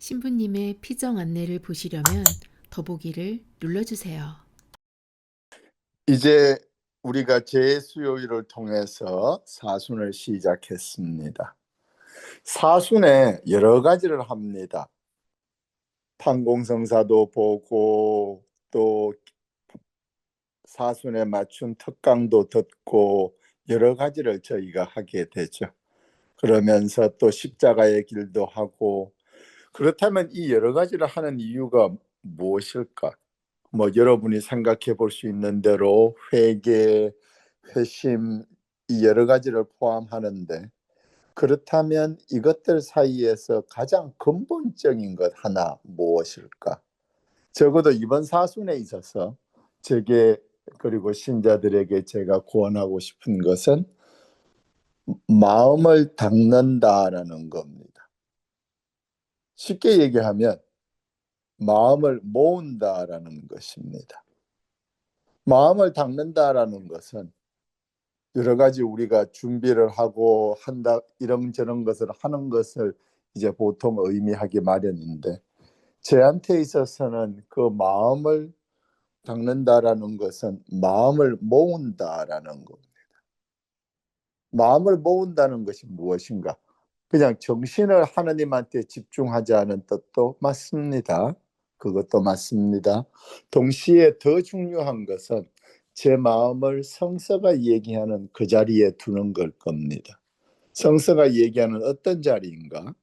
신부님의 피정 안내를 보시려면 더보기를 눌러주세요. 이제 우리가 재수요일을 통해서 사순을 시작했습니다. 사순에 여러 가지를 합니다. 판공성사도 보고 또 사순에 맞춘 특강도 듣고 여러 가지를 저희가 하게 되죠. 그러면서 또 십자가의 길도 하고, 그렇다면 이 여러 가지를 하는 이유가 무엇일까? 여러분이 생각해 볼 수 있는 대로 회개, 회심, 이 여러 가지를 포함하는데, 그렇다면 이것들 사이에서 가장 근본적인 것 하나 무엇일까? 적어도 이번 사순에 있어서 제게 그리고 신자들에게 제가 구원하고 싶은 것은 마음을 닦는다라는 겁니다. 쉽게 얘기하면 마음을 모은다라는 것입니다. 마음을 닦는다라는 것은 여러 가지 우리가 준비를 하고 한다, 이런저런 것을 하는 것을 이제 보통 의미하기 마련인데, 저한테 있어서는 그 마음을 닦는다라는 것은 마음을 모은다라는 겁니다. 마음을 모은다는 것이 무엇인가? 그냥 정신을 하나님한테 집중하자는 뜻도 맞습니다. 그것도 맞습니다. 동시에 더 중요한 것은 제 마음을 성서가 얘기하는 그 자리에 두는 걸 겁니다. 성서가 얘기하는 어떤 자리인가?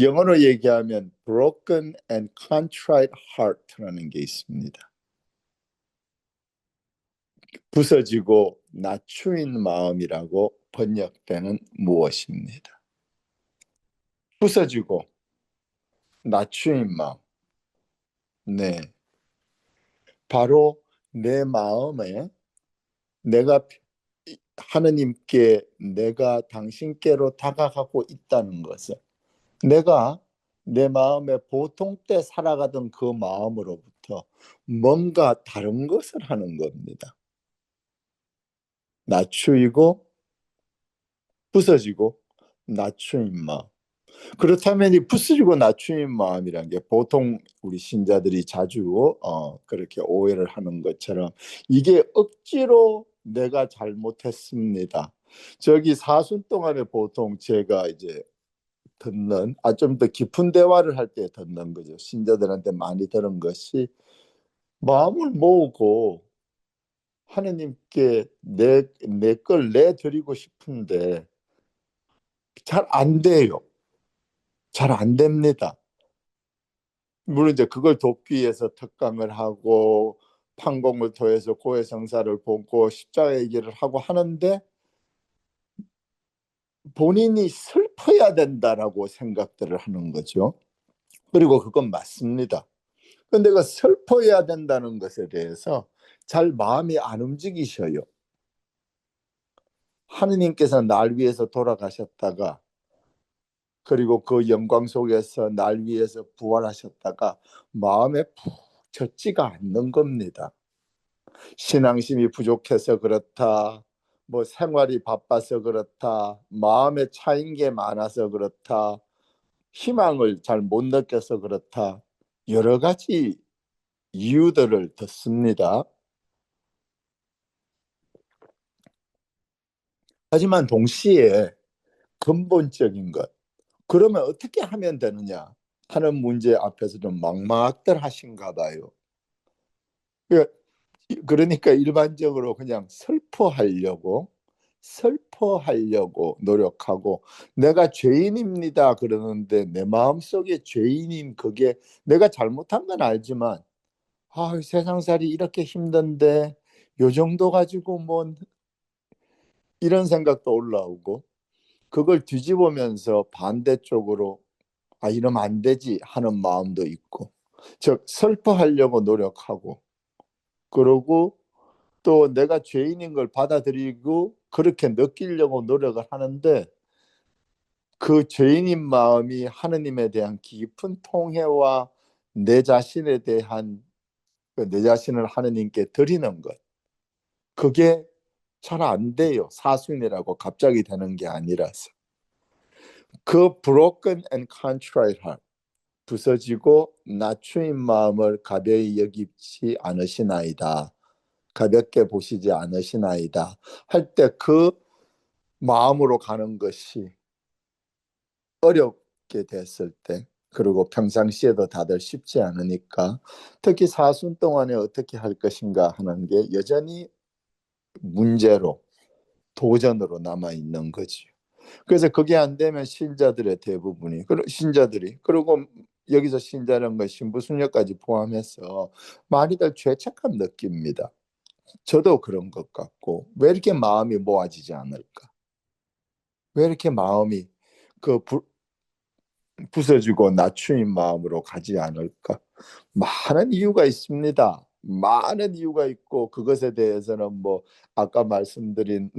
영어로 얘기하면 broken and contrite heart라는 게 있습니다. 부서지고 낮추인 마음이라고 번역되는 무엇입니다. 부서지고 낮추인 마음. 네. 바로 내 마음에 내가 하느님께, 내가 당신께로 다가가고 있다는 것은, 내가 내 마음에 보통 때 살아가던 그 마음으로부터 뭔가 다른 것을 하는 겁니다. 낮추이고 부서지고 낮추인 마음. 그렇다면 이 부서지고 낮추인 마음이란 게 보통 우리 신자들이 자주 그렇게 오해를 하는 것처럼 이게 억지로 내가 잘못했습니다. 저기 사순 동안에 보통 제가 이제 듣는, 좀 더 깊은 대화를 할 때 듣는 거죠. 신자들한테 많이 들은 것이, 마음을 모으고 하느님께 내 걸 내드리고 싶은데 잘 안 돼요. 잘 안 됩니다. 물론 이제 그걸 돕기 위해서 특강을 하고 판공을 통해서 고해성사를 보고 십자가 얘기를 하고 하는데, 본인이 슬퍼야 된다라고 생각들을 하는 거죠. 그리고 그건 맞습니다. 근데 그 슬퍼야 된다는 것에 대해서 잘 마음이 안 움직이셔요. 하느님께서 날 위해서 돌아가셨다가, 그리고 그 영광 속에서 날 위해서 부활하셨다가 마음에 푹 젖지가 않는 겁니다. 신앙심이 부족해서 그렇다, 생활이 바빠서 그렇다, 마음에 차인 게 많아서 그렇다, 희망을 잘 못 느껴서 그렇다, 여러 가지 이유들을 듣습니다. 하지만 동시에 근본적인 것, 그러면 어떻게 하면 되느냐 하는 문제 앞에서 좀 막막들 하신가 봐요. 그러니까 일반적으로 그냥 슬퍼하려고 노력하고, 내가 죄인입니다 그러는데 내 마음속에 죄인인 그게, 내가 잘못한 건 알지만 세상살이 이렇게 힘든데 요 정도 가지고 이런 생각도 올라오고, 그걸 뒤집으면서 반대쪽으로 이러면 안 되지 하는 마음도 있고, 즉 슬퍼하려고 노력하고, 그러고 또 내가 죄인인 걸 받아들이고 그렇게 느끼려고 노력을 하는데, 그 죄인인 마음이 하느님에 대한 깊은 통회와 내 자신에 대한 내 자신을 하느님께 드리는 것, 그게 잘 안 돼요. 사순이라고 갑자기 되는 게 아니라서. 그 broken and contrite heart, 부서지고 낮추인 마음을 가벼이 여기지 않으시나이다. 가볍게 보시지 않으시나이다. 할 때 그 마음으로 가는 것이 어렵게 됐을 때, 그리고 평상시에도 다들 쉽지 않으니까 특히 사순 동안에 어떻게 할 것인가 하는 게 여전히 문제로, 도전으로 남아 있는 거지. 그래서 그게 안 되면 신자들의 대부분이, 신자들이, 그리고 여기서 신자라는 건 신부순녀까지 포함해서 많이들 죄책감 느낍니다. 저도 그런 것 같고, 왜 이렇게 마음이 모아지지 않을까? 왜 이렇게 마음이 그 부서지고 낮추인 마음으로 가지 않을까? 많은 이유가 있습니다. 많은 이유가 있고, 그것에 대해서는 뭐 아까 말씀드린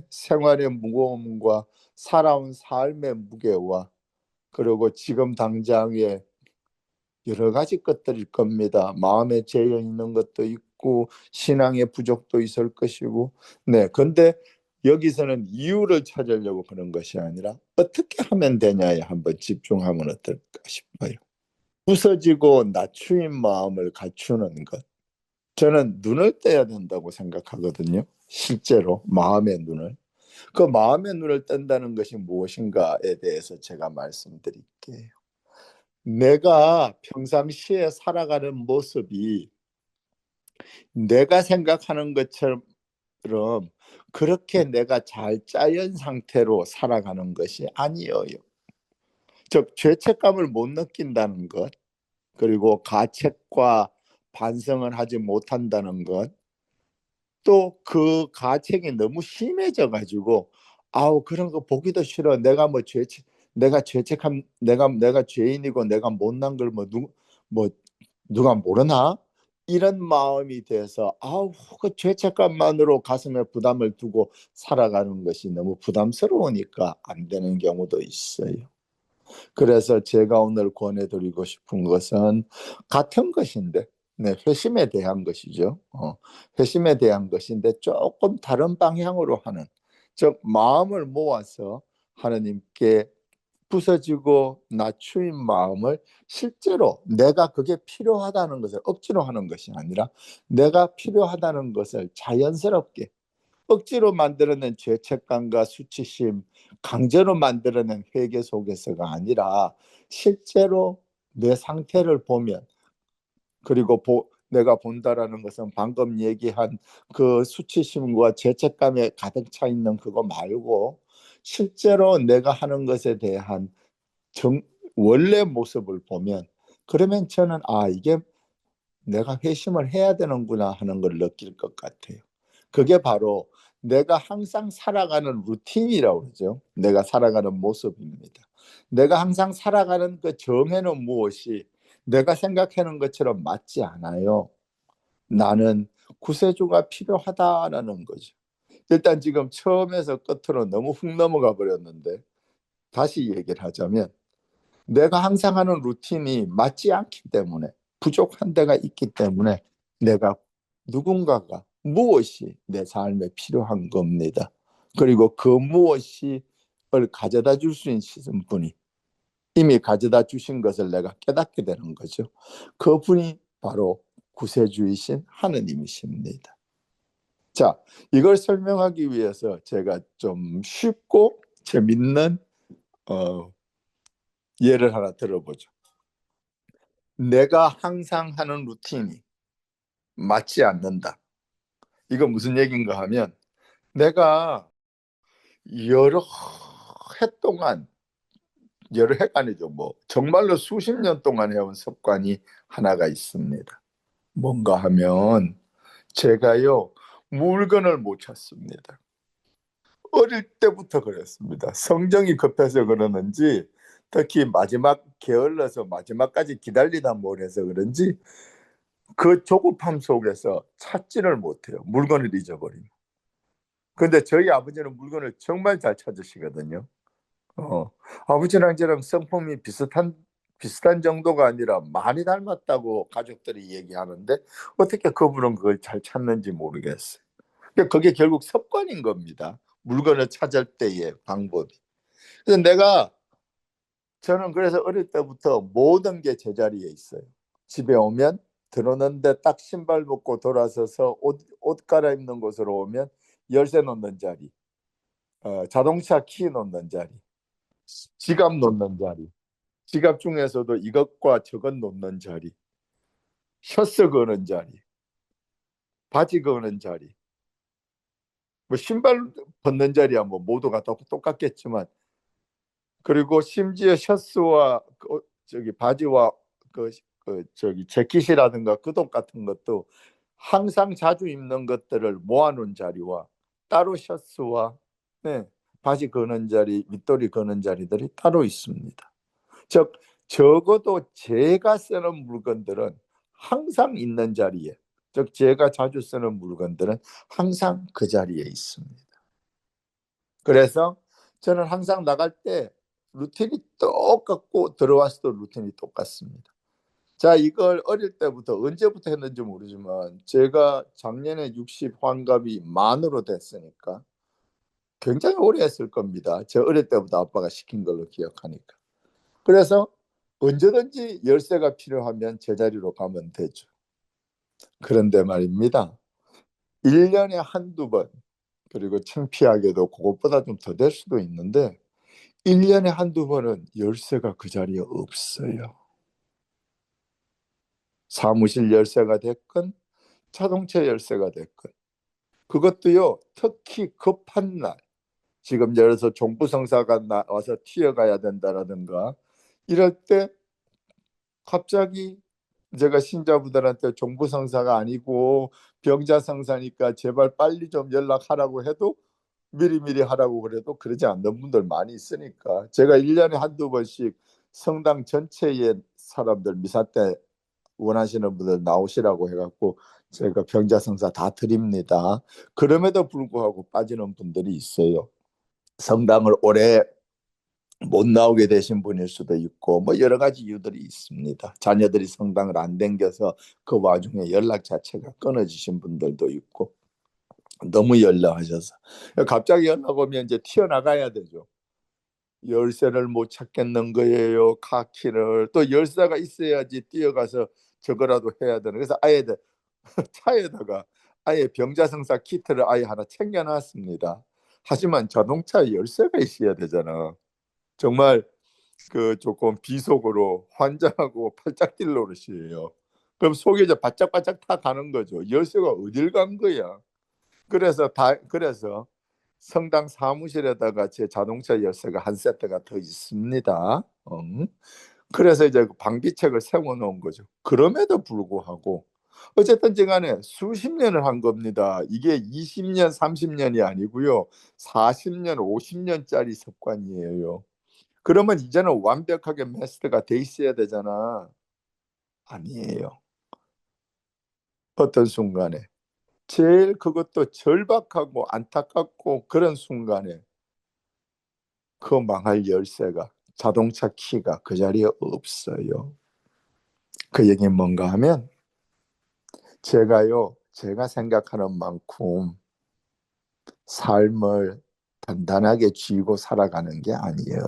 생활의 무거움과 살아온 삶의 무게와, 그리고 지금 당장의 여러 가지 것들일 겁니다. 마음에 죄어 있는 것도 있고 신앙의 부족도 있을 것이고. 근데 여기서는 이유를 찾으려고 그런 것이 아니라 어떻게 하면 되냐에 한번 집중하면 어떨까 싶어요. 부서지고 낮추인 마음을 갖추는 것. 저는 눈을 떼야 된다고 생각하거든요. 실제로 마음의 눈을. 그 마음의 눈을 뜬다는 것이 무엇인가에 대해서 제가 말씀드릴게요. 내가 평상시에 살아가는 모습이 내가 생각하는 것처럼 그렇게 내가 잘 짜연 상태로 살아가는 것이 아니에요. 즉 죄책감을 못 느낀다는 것, 그리고 가책과 반성을 하지 못한다는 것, 또 그 가책이 너무 심해져 가지고 아우 그런 거 보기도 싫어. 내가 죄책함, 내가 죄인이고 내가 못난 걸 뭐 누가 모르나? 이런 마음이 돼서 아우 그 죄책감만으로 가슴에 부담을 두고 살아가는 것이 너무 부담스러우니까 안 되는 경우도 있어요. 그래서 제가 오늘 권해드리고 싶은 것은 같은 것인데, 회심에 대한 것이죠. 회심에 대한 것인데 조금 다른 방향으로 하는, 즉 마음을 모아서 하나님께 부서지고 낮추인 마음을 실제로 내가 그게 필요하다는 것을 억지로 하는 것이 아니라 내가 필요하다는 것을 자연스럽게, 억지로 만들어낸 죄책감과 수치심, 강제로 만들어낸 회개 속에서가 아니라 실제로 내 상태를 보면, 그리고 내가 본다라는 것은 방금 얘기한 그 수치심과 죄책감에 가득 차 있는 그거 말고 실제로 내가 하는 것에 대한 정, 원래 모습을 보면, 그러면 저는 이게 내가 회심을 해야 되는구나 하는 걸 느낄 것 같아요. 그게 바로 내가 항상 살아가는 루틴이라고 그러죠. 내가 살아가는 모습입니다. 내가 항상 살아가는 그 정해는 무엇이 내가 생각하는 것처럼 맞지 않아요. 나는 구세주가 필요하다라는 거죠. 일단 지금 처음에서 끝으로 너무 훅 넘어가 버렸는데, 다시 얘기를 하자면 내가 항상 하는 루틴이 맞지 않기 때문에, 부족한 데가 있기 때문에 내가 누군가가 무엇이 내 삶에 필요한 겁니다. 그리고 그 무엇이 가져다 줄 수 있는 분이 이미 가져다 주신 것을 내가 깨닫게 되는 거죠. 그 분이 바로 구세주이신 하느님이십니다. 자, 이걸 설명하기 위해서 제가 좀 쉽고 재밌는 예를 하나 들어보죠. 내가 항상 하는 루틴이 맞지 않는다. 이거 무슨 얘기인가 하면, 내가 여러 해 동안, 여러 해가 아니죠. 뭐 정말로 수십 년 동안 해온 습관이 하나가 있습니다. 뭔가 하면 제가요 물건을 못 찾습니다. 어릴 때부터 그랬습니다. 성정이 급해서 그러는지, 특히 마지막 게을러서 마지막까지 기다리다 못해서 그런지 그 조급함 속에서 찾지를 못해요. 물건을 잊어버리면. 근데 저희 아버지는 물건을 정말 잘 찾으시거든요. 아버지랑 저랑 성품이 비슷한 정도가 아니라 많이 닮았다고 가족들이 얘기하는데 어떻게 그분은 그걸 잘 찾는지 모르겠어요. 그러니까 그게 결국 습관인 겁니다. 물건을 찾을 때의 방법이. 그래서 내가 저는 그래서 어릴 때부터 모든 게 제자리에 있어요. 집에 오면 들어오는데 딱 신발 벗고 돌아서서 옷 갈아입는 곳으로 오면 열쇠 놓는 자리, 자동차 키 놓는 자리, 지갑 놓는 자리, 지갑 중에서도 이것과 저것 놓는 자리, 셔츠 거는 자리, 바지 거는 자리, 뭐 신발 벗는 자리야 뭐 모두가 똑같겠지만, 그리고 심지어 셔츠와 저기 바지와 저기 재킷이라든가 그옷 같은 것도 항상 자주 입는 것들을 모아놓은 자리와 따로 셔츠와, 네, 바지 거는 자리, 윗도리 거는 자리들이 따로 있습니다. 즉 적어도 제가 쓰는 물건들은 항상 있는 자리에, 즉 제가 자주 쓰는 물건들은 항상 그 자리에 있습니다. 그래서 저는 항상 나갈 때 루틴이 똑같고 들어왔을 때 루틴이 똑같습니다. 자, 이걸 어릴 때부터 언제부터 했는지 모르지만 제가 작년에 60 환갑이 만으로 됐으니까 굉장히 오래 했을 겁니다. 저 어릴 때부터 아빠가 시킨 걸로 기억하니까. 그래서 언제든지 열쇠가 필요하면 제자리로 가면 되죠. 그런데 말입니다. 1년에 한두 번, 그리고 창피하게도 그것보다 좀 더 될 수도 있는데 1년에 한두 번은 열쇠가 그 자리에 없어요. 사무실 열쇠가 됐건 자동차 열쇠가 됐건, 그것도요 특히 급한 날, 지금 예를 들어서 종부성사가 와서 튀어가야 된다라든가 이럴 때 갑자기 제가 신자분들한테 종부성사가 아니고 병자성사니까 제발 빨리 좀 연락하라고 해도 미리미리 하라고 그래도 그러지 않는 분들 많이 있으니까 제가 1년에 한두 번씩 성당 전체의 사람들 미사 때 원하시는 분들 나오시라고 해갖고 제가 병자성사 다 드립니다. 그럼에도 불구하고 빠지는 분들이 있어요. 성당을 오래 못 나오게 되신 분일 수도 있고 뭐 여러 가지 이유들이 있습니다. 자녀들이 성당을 안 댕겨서 그 와중에 연락 자체가 끊어지신 분들도 있고 너무 연락하셔서 갑자기 연락 오면 이제 튀어나가야 되죠. 열쇠를 못 찾겠는 거예요. 카키를 또 열쇠가 있어야지 뛰어가서 저거라도 해야 되는. 그래서 아예 차에다가 아예 병자성사 키트를 아예 하나 챙겨놨습니다. 하지만 자동차 열쇠가 있어야 되잖아. 정말 그 조금 비속어로 환장하고 팔짝 뛸 노릇이에요. 그럼 속이 이제 바짝바짝 타 가는 거죠. 열쇠가 어딜 간 거야. 그래서 성당 사무실에다가 제 자동차 열쇠가 한 세트가 더 있습니다. 그래서 이제 그 방비책을 세워놓은 거죠. 그럼에도 불구하고 어쨌든 간에 수십 년을 한 겁니다. 이게 20년, 30년이 아니고요. 40년, 50년짜리 습관이에요. 그러면 이제는 완벽하게 마스터가 돼 있어야 되잖아. 아니에요. 어떤 순간에 제일 그것도 절박하고 안타깝고 그런 순간에 그 망할 열쇠가, 자동차 키가 그 자리에 없어요. 그 얘기는 뭔가 하면 제가 생각하는 만큼 삶을 단단하게 쥐고 살아가는 게 아니에요.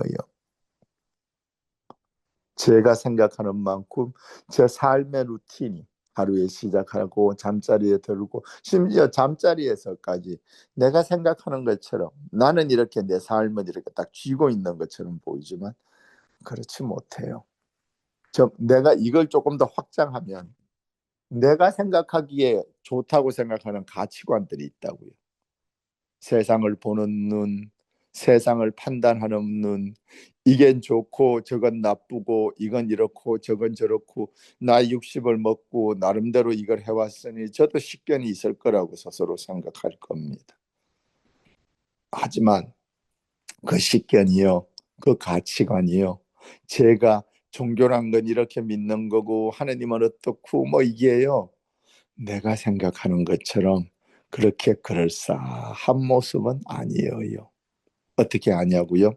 제가 생각하는 만큼 제 삶의 루틴이 하루에 시작하고 잠자리에 들고 심지어 잠자리에서까지 내가 생각하는 것처럼 나는 이렇게 내 삶을 이렇게 딱 쥐고 있는 것처럼 보이지만 그렇지 못해요. 내가 이걸 조금 더 확장하면 내가 생각하기에 좋다고 생각하는 가치관들이 있다고요. 세상을 보는 눈, 세상을 판단하는 눈, 이건 좋고 저건 나쁘고 이건 이렇고 저건 저렇고 나 60을 먹고 나름대로 이걸 해왔으니 저도 식견이 있을 거라고 스스로 생각할 겁니다. 하지만 그 식견이요, 그 가치관이요, 제가 종교란 건 이렇게 믿는 거고 하느님은 어떻고 뭐 이게요, 내가 생각하는 것처럼 그렇게 그럴싸한 모습은 아니에요. 어떻게 아냐고요?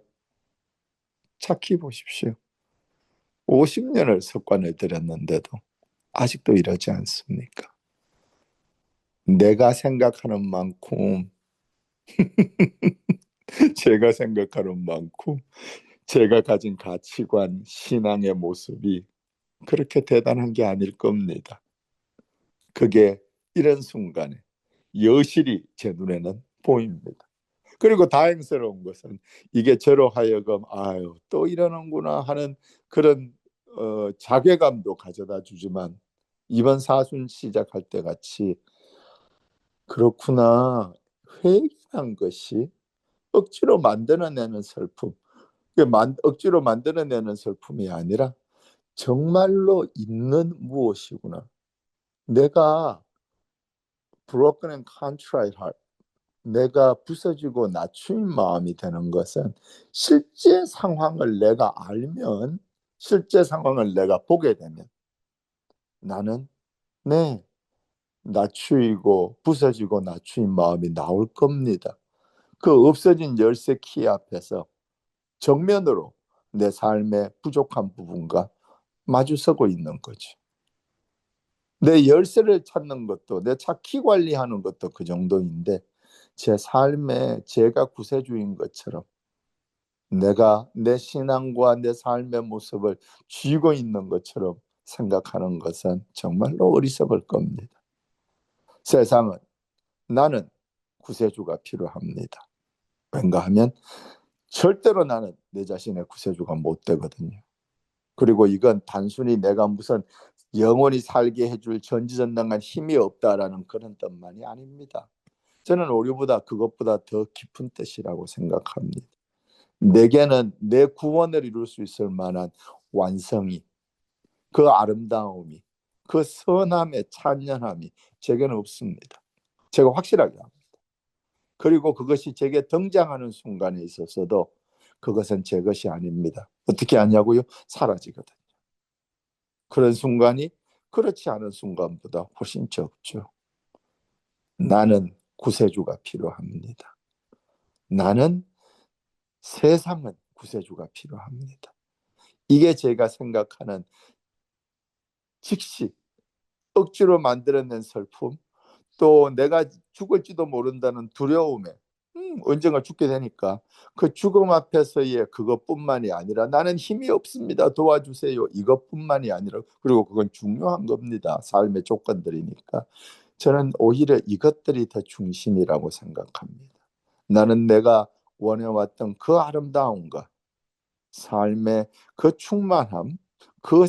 착히 보십시오. 50년을 석관을 들였는데도 아직도 이러지 않습니까? 내가 생각하는 만큼 제가 생각하는 만큼 제가 가진 가치관, 신앙의 모습이 그렇게 대단한 게 아닐 겁니다. 그게 이런 순간에 여실히 제 눈에는 보입니다. 그리고 다행스러운 것은 이게 저로 하여금 아유 또 이러는구나 하는 그런 자괴감도 가져다 주지만 이번 사순 시작할 때 같이 그렇구나 회개한 것이 억지로 만들어내는 슬픔 억지로 만들어내는 슬픔이 아니라 정말로 있는 무엇이구나 내가 broken and contrite heart 내가 부서지고 낮춘 마음이 되는 것은 실제 상황을 내가 알면 실제 상황을 내가 보게 되면 나는 네 낮추이고 부서지고 낮춘 마음이 나올 겁니다. 그 없어진 열쇠 키 앞에서 정면으로 내 삶의 부족한 부분과 마주서고 있는 거지. 내 열쇠를 찾는 것도 내 차 키 관리하는 것도 그 정도인데 제 삶에 제가 구세주인 것처럼 내가 내 신앙과 내 삶의 모습을 쥐고 있는 것처럼 생각하는 것은 정말로 어리석을 겁니다. 세상은 나는 구세주가 필요합니다. 왠가 하면 절대로 나는 내 자신의 구세주가 못 되거든요. 그리고 이건 단순히 내가 무슨 영원히 살게 해줄 전지전능한 힘이 없다라는 그런 뜻만이 아닙니다. 저는 오류보다 그것보다 더 깊은 뜻이라고 생각합니다. 내게는 내 구원을 이룰 수 있을 만한 완성이, 그 아름다움이, 그 선함의 찬연함이 제게는 없습니다. 제가 확실하게 합니다. 그리고 그것이 제게 등장하는 순간에 있어서도 그것은 제 것이 아닙니다. 어떻게 하냐고요? 사라지거든요. 그런 순간이 그렇지 않은 순간보다 훨씬 적죠. 나는 구세주가 필요합니다. 나는 세상은 구세주가 필요합니다. 이게 제가 생각하는 즉시 억지로 만들어낸 슬픔, 또 내가 죽을지도 모른다는 두려움에 언젠가 죽게 되니까 그 죽음 앞에서의 그것뿐만이 아니라 나는 힘이 없습니다. 도와주세요. 이것뿐만이 아니라 그리고 그건 중요한 겁니다. 삶의 조건들이니까. 저는 오히려 이것들이 더 중심이라고 생각합니다. 나는 내가 원해왔던 그 아름다움과 삶의 그 충만함, 그,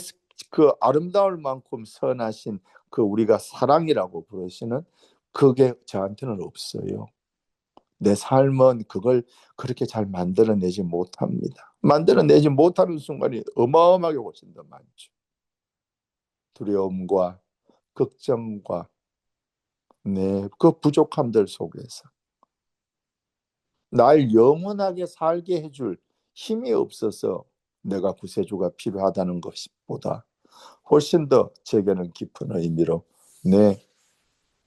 그 아름다울 만큼 선하신 그 우리가 사랑이라고 부르시는 그게 저한테는 없어요. 내 삶은 그걸 그렇게 잘 만들어내지 못합니다. 만들어내지 못하는 순간이 어마어마하게 훨씬 더 많죠. 두려움과 걱정과 그 부족함들 속에서 날 영원하게 살게 해줄 힘이 없어서 내가 구세주가 필요하다는 것보다 훨씬 더 제게는 깊은 의미로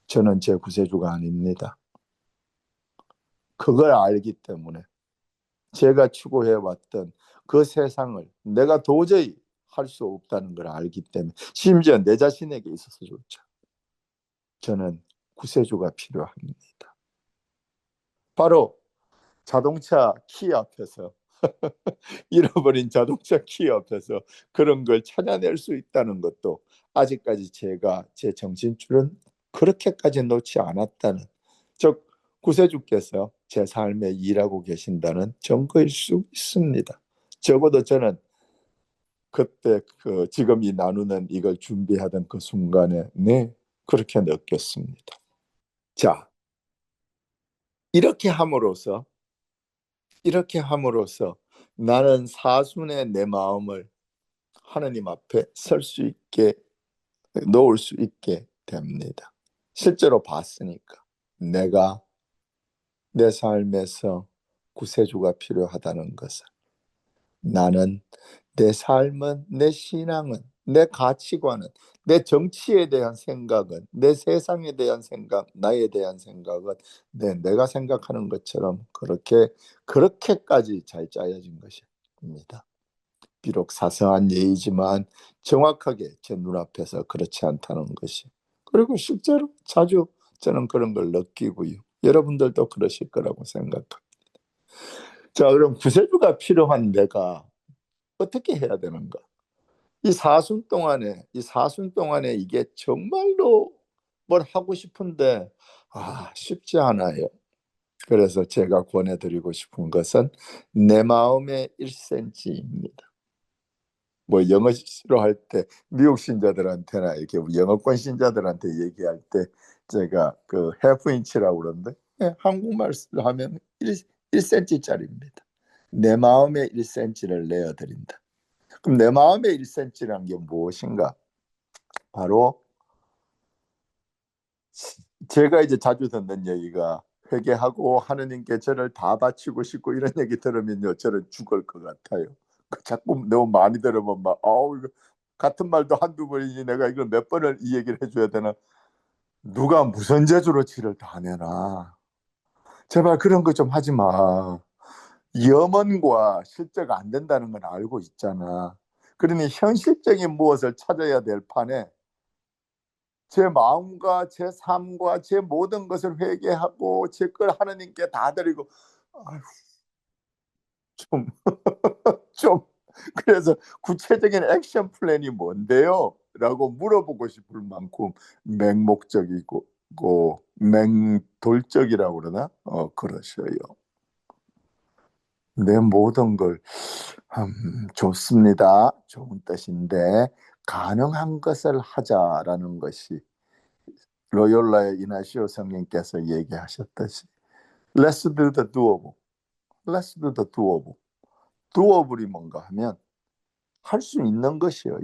저는 제 구세주가 아닙니다. 그걸 알기 때문에 제가 추구해왔던 그 세상을 내가 도저히 할 수 없다는 걸 알기 때문에 심지어 내 자신에게 있어서조차 저는 구세주가 필요합니다. 바로 자동차 키 앞에서 잃어버린 자동차 키 앞에서 그런 걸 찾아낼 수 있다는 것도 아직까지 제가 제 정신줄은 그렇게까지 놓지 않았다는 즉 구세주께서 제 삶에 일하고 계신다는 증거일 수 있습니다. 적어도 저는 그때 지금 이 나누는 이걸 준비하던 그 순간에 그렇게 느꼈습니다. 자, 이렇게 함으로써 나는 사순의 내 마음을 하나님 앞에 설 수 있게 놓을 수 있게 됩니다. 실제로 봤으니까 내가 내 삶에서 구세주가 필요하다는 것을 나는 내 삶은 내 신앙은 내 가치관은 내 정치에 대한 생각은 내 세상에 대한 생각 나에 대한 생각은 내가 생각하는 것처럼 그렇게까지 잘 짜여진 것입니다. 비록 사소한 예이지만 정확하게 제 눈앞에서 그렇지 않다는 것이 그리고 실제로 자주 저는 그런 걸 느끼고요. 여러분들도 그러실 거라고 생각합니다. 자, 그럼 구세주가 필요한 내가 어떻게 해야 되는가? 이 사순 동안에 이게 정말로 뭘 하고 싶은데 쉽지 않아요. 그래서 제가 권해드리고 싶은 것은 내 마음의 1cm입니다. 뭐 영어로 할 때 미국 신자들한테나 이렇게 영어권 신자들한테 얘기할 때 제가 그 half inch라고 그러는데 한국말로 하면 1cm짜리입니다. 내 마음의 1cm를 내어드린다. 그럼 내 마음의 1cm란 게 무엇인가? 바로 제가 이제 자주 듣는 얘기가 회개하고 하느님께 저를 다 바치고 싶고 이런 얘기 들으면요 저는 죽을 것 같아요. 자꾸 너무 많이 들으면 막 이거 같은 말도 한두 번이지 내가 이걸 몇 번을 이 얘기를 해줘야 되나. 누가 무슨 재주로 지를 다 내나. 제발 그런 거 좀 하지 마. 염원과 실제가 안 된다는 건 알고 있잖아. 그러니 현실적인 무엇을 찾아야 될 판에 제 마음과 제 삶과 제 모든 것을 회개하고 제 걸 하느님께 다 드리고 아휴, 좀, 좀 그래서 구체적인 액션 플랜이 뭔데요? 라고 물어보고 싶을 만큼 맹목적이고 맹돌적이라고 그러나? 그러셔요. 내 모든 걸 좋습니다. 좋은 뜻인데 가능한 것을 하자라는 것이 로욜라의 이나시오 성령께서 얘기하셨듯이 Let's do the doable. Let's do the doable. doable이 뭔가 하면 할 수 있는 것이에요.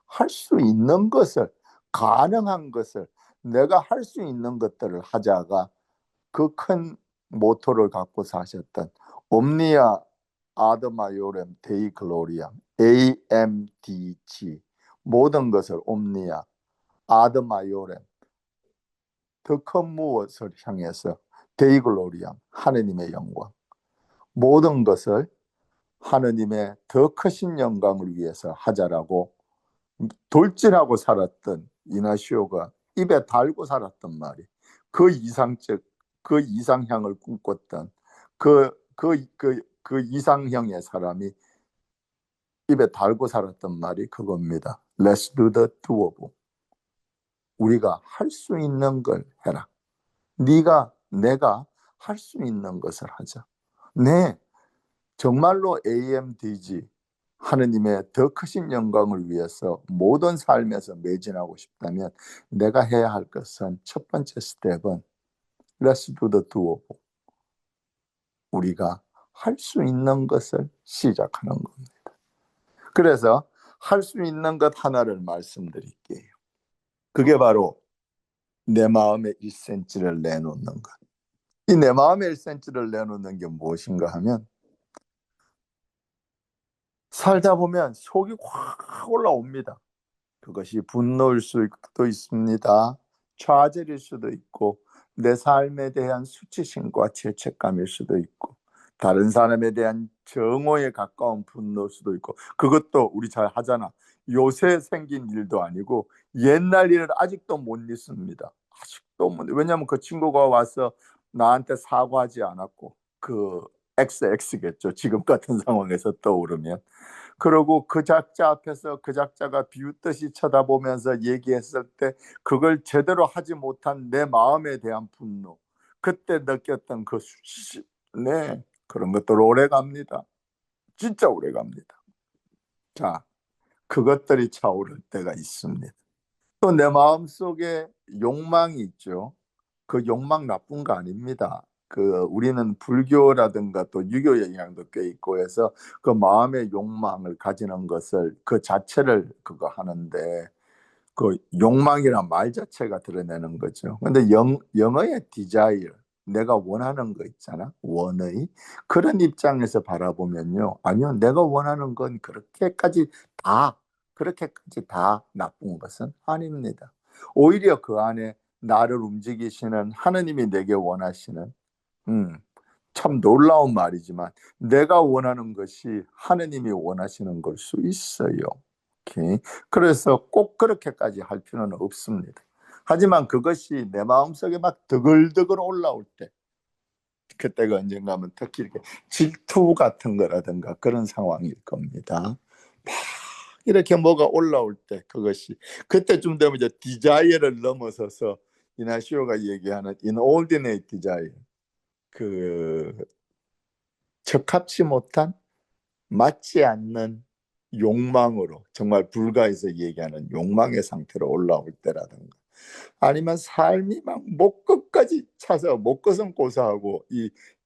할 수 있는 것을 가능한 것을 내가 할 수 있는 것들을 하자가 그 큰 모토를 갖고 사셨던 옴니아 아드마요렘 데이 글로리암 AMDG 모든 것을 옴니아 아드마요렘 더 큰 무엇을 향해서 데이 글로리암 하느님의 영광 모든 것을 하느님의 더 크신 영광을 위해서 하자라고 돌진하고 살았던 이나시오가 입에 달고 살았던 말이 그 이상적 그 이상향을 꿈꿨던 그 이상형의 사람이 입에 달고 살았던 말이 그겁니다. Let's do the doable. 우리가 할 수 있는 걸 해라. 내가 할 수 있는 것을 하자. 네, 정말로 AMDG 하느님의 더 크신 영광을 위해서 모든 삶에서 매진하고 싶다면 내가 해야 할 것은 첫 번째 스텝은 Let's do the doable. 우리가 할 수 있는 것을 시작하는 겁니다. 그래서 할 수 있는 것 하나를 말씀드릴게요. 그게 바로 내 마음의 1cm를 내놓는 것. 이 내 마음의 1cm를 내놓는 게 무엇인가 하면 살다 보면 속이 확 올라옵니다. 그것이 분노일 수도 있습니다. 좌절일 수도 있고 내 삶에 대한 수치심과 죄책감일 수도 있고 다른 사람에 대한 정오에 가까운 분노일 수도 있고 그것도 우리 잘 하잖아. 요새 생긴 일도 아니고 옛날 일을 아직도 못 잊습니다. 아직도 못. 왜냐하면 그 친구가 와서 나한테 사과하지 않았고 그 XX겠죠. 지금 같은 상황에서 떠오르면. 그러고 그 작자 앞에서 그 작자가 비웃듯이 쳐다보면서 얘기했을 때 그걸 제대로 하지 못한 내 마음에 대한 분노 그때 느꼈던 그 수치심 그런 것들 오래 갑니다. 진짜 오래 갑니다. 자, 그것들이 차오를 때가 있습니다. 또 내 마음속에 욕망이 있죠. 그 욕망 나쁜 거 아닙니다. 우리는 불교라든가 또 유교 영향도 꽤 있고 해서 그 마음의 욕망을 가지는 것을 그 자체를 그거 하는데 그 욕망이란 말 자체가 드러내는 거죠. 근데 영어의 desire 내가 원하는 거 있잖아. 원의 그런 입장에서 바라보면요. 아니요. 내가 원하는 건 그렇게까지 다 나쁜 것은 아닙니다. 오히려 그 안에 나를 움직이시는 하느님이 내게 원하시는 참 놀라운 말이지만 내가 원하는 것이 하느님이 원하시는 걸 수 있어요. 오케이. 그래서 꼭 그렇게까지 할 필요는 없습니다. 하지만 그것이 내 마음속에 막 드글드글 올라올 때 그때가 언젠가 하면 특히 이렇게 질투 같은 거라든가 그런 상황일 겁니다. 막 이렇게 뭐가 올라올 때 그것이 그때쯤 되면 이제 디자이어를 넘어서서 이나시오가 얘기하는 inordinate desire, 그 적합치 못한 맞지 않는 욕망으로, 정말 불가에서 얘기하는 욕망의 상태로 올라올 때라든가, 아니면 삶이 막 목 끝까지 차서 목 끝은 고사하고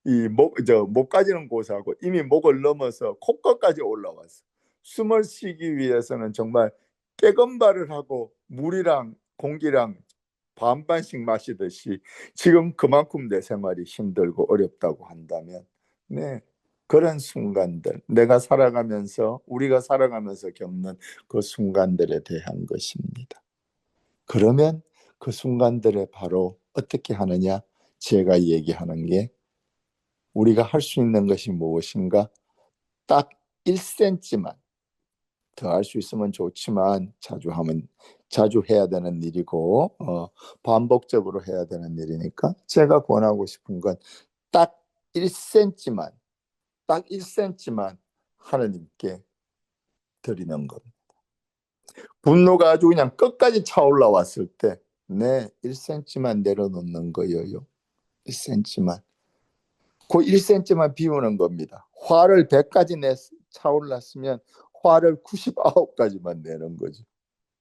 이목저 목까지는 고사하고 이미 목을 넘어서 콧끝까지 올라왔어. 숨을 쉬기 위해서는 정말 깨건발을 하고 물이랑 공기랑 반반씩 마시듯이 지금 그만큼 내 생활이 힘들고 어렵다고 한다면, 네, 그런 순간들, 내가 살아가면서 우리가 살아가면서 겪는 그 순간들에 대한 것입니다. 그러면 그 순간들에 바로 어떻게 하느냐? 제가 얘기하는 게, 우리가 할 수 있는 것이 무엇인가? 딱 1cm만 더 할 수 있으면 좋지만 자주 해야 되는 일이고 반복적으로 해야 되는 일이니까 제가 권하고 싶은 건 딱 1cm만 딱 1cm만 하나님께 드리는 겁니다. 분노가 아주 그냥 끝까지 차올라왔을 때, 네, 1cm만 내려놓는 거예요. 1cm만. 그 1cm만 비우는 겁니다. 화를 100까지 차올랐으면 화를 99까지만 내는 거죠.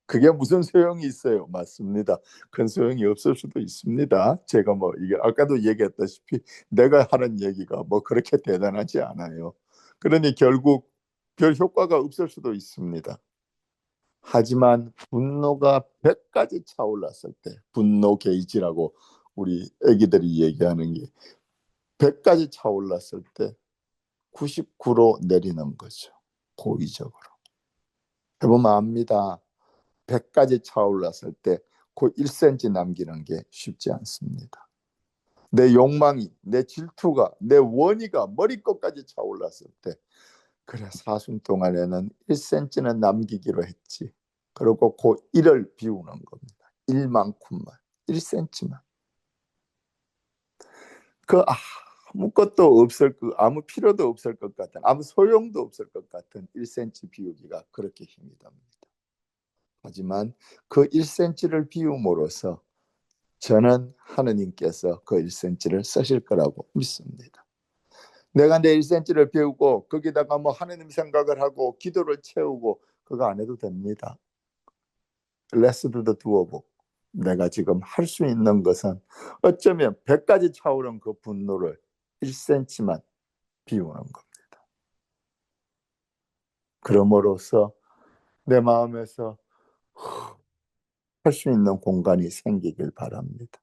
그게 무슨 소용이 있어요? 맞습니다. 큰 소용이 없을 수도 있습니다. 제가 뭐 이게 아까도 얘기했다시피 내가 하는 얘기가 뭐 그렇게 대단하지 않아요. 그러니 결국 별 효과가 없을 수도 있습니다. 하지만 분노가 100까지 차올랐을 때, 분노 게이지라고 우리 애기들이 얘기하는 게 100까지 차올랐을 때 99로 내리는 거죠. 고의적으로. 해보면 압니다. 100까지 차올랐을 때 그 1cm 남기는 게 쉽지 않습니다. 내 욕망이, 내 질투가, 내 원의가 머리끝까지 차올랐을 때, 그래, 사순 동안에는 1cm는 남기기로 했지. 그리고 그 1을 비우는 겁니다. 1만큼만, 1cm만. 그 아무것도 없을 아무 필요도 없을 것 같은, 아무 소용도 없을 것 같은 1cm 비우기가 그렇게 힘이 듭니다. 하지만 그 1cm를 비움으로써 저는 하느님께서 그 1cm를 쓰실 거라고 믿습니다. 내가 내 1cm를 비우고 거기다가 뭐 하느님 생각을 하고 기도를 채우고 그거 안 해도 됩니다. Let's do the doable. 내가 지금 할 수 있는 것은 어쩌면 100까지 차오른 그 분노를 1cm만 비우는 겁니다. 그럼으로써 내 마음에서 할 수 있는 공간이 생기길 바랍니다.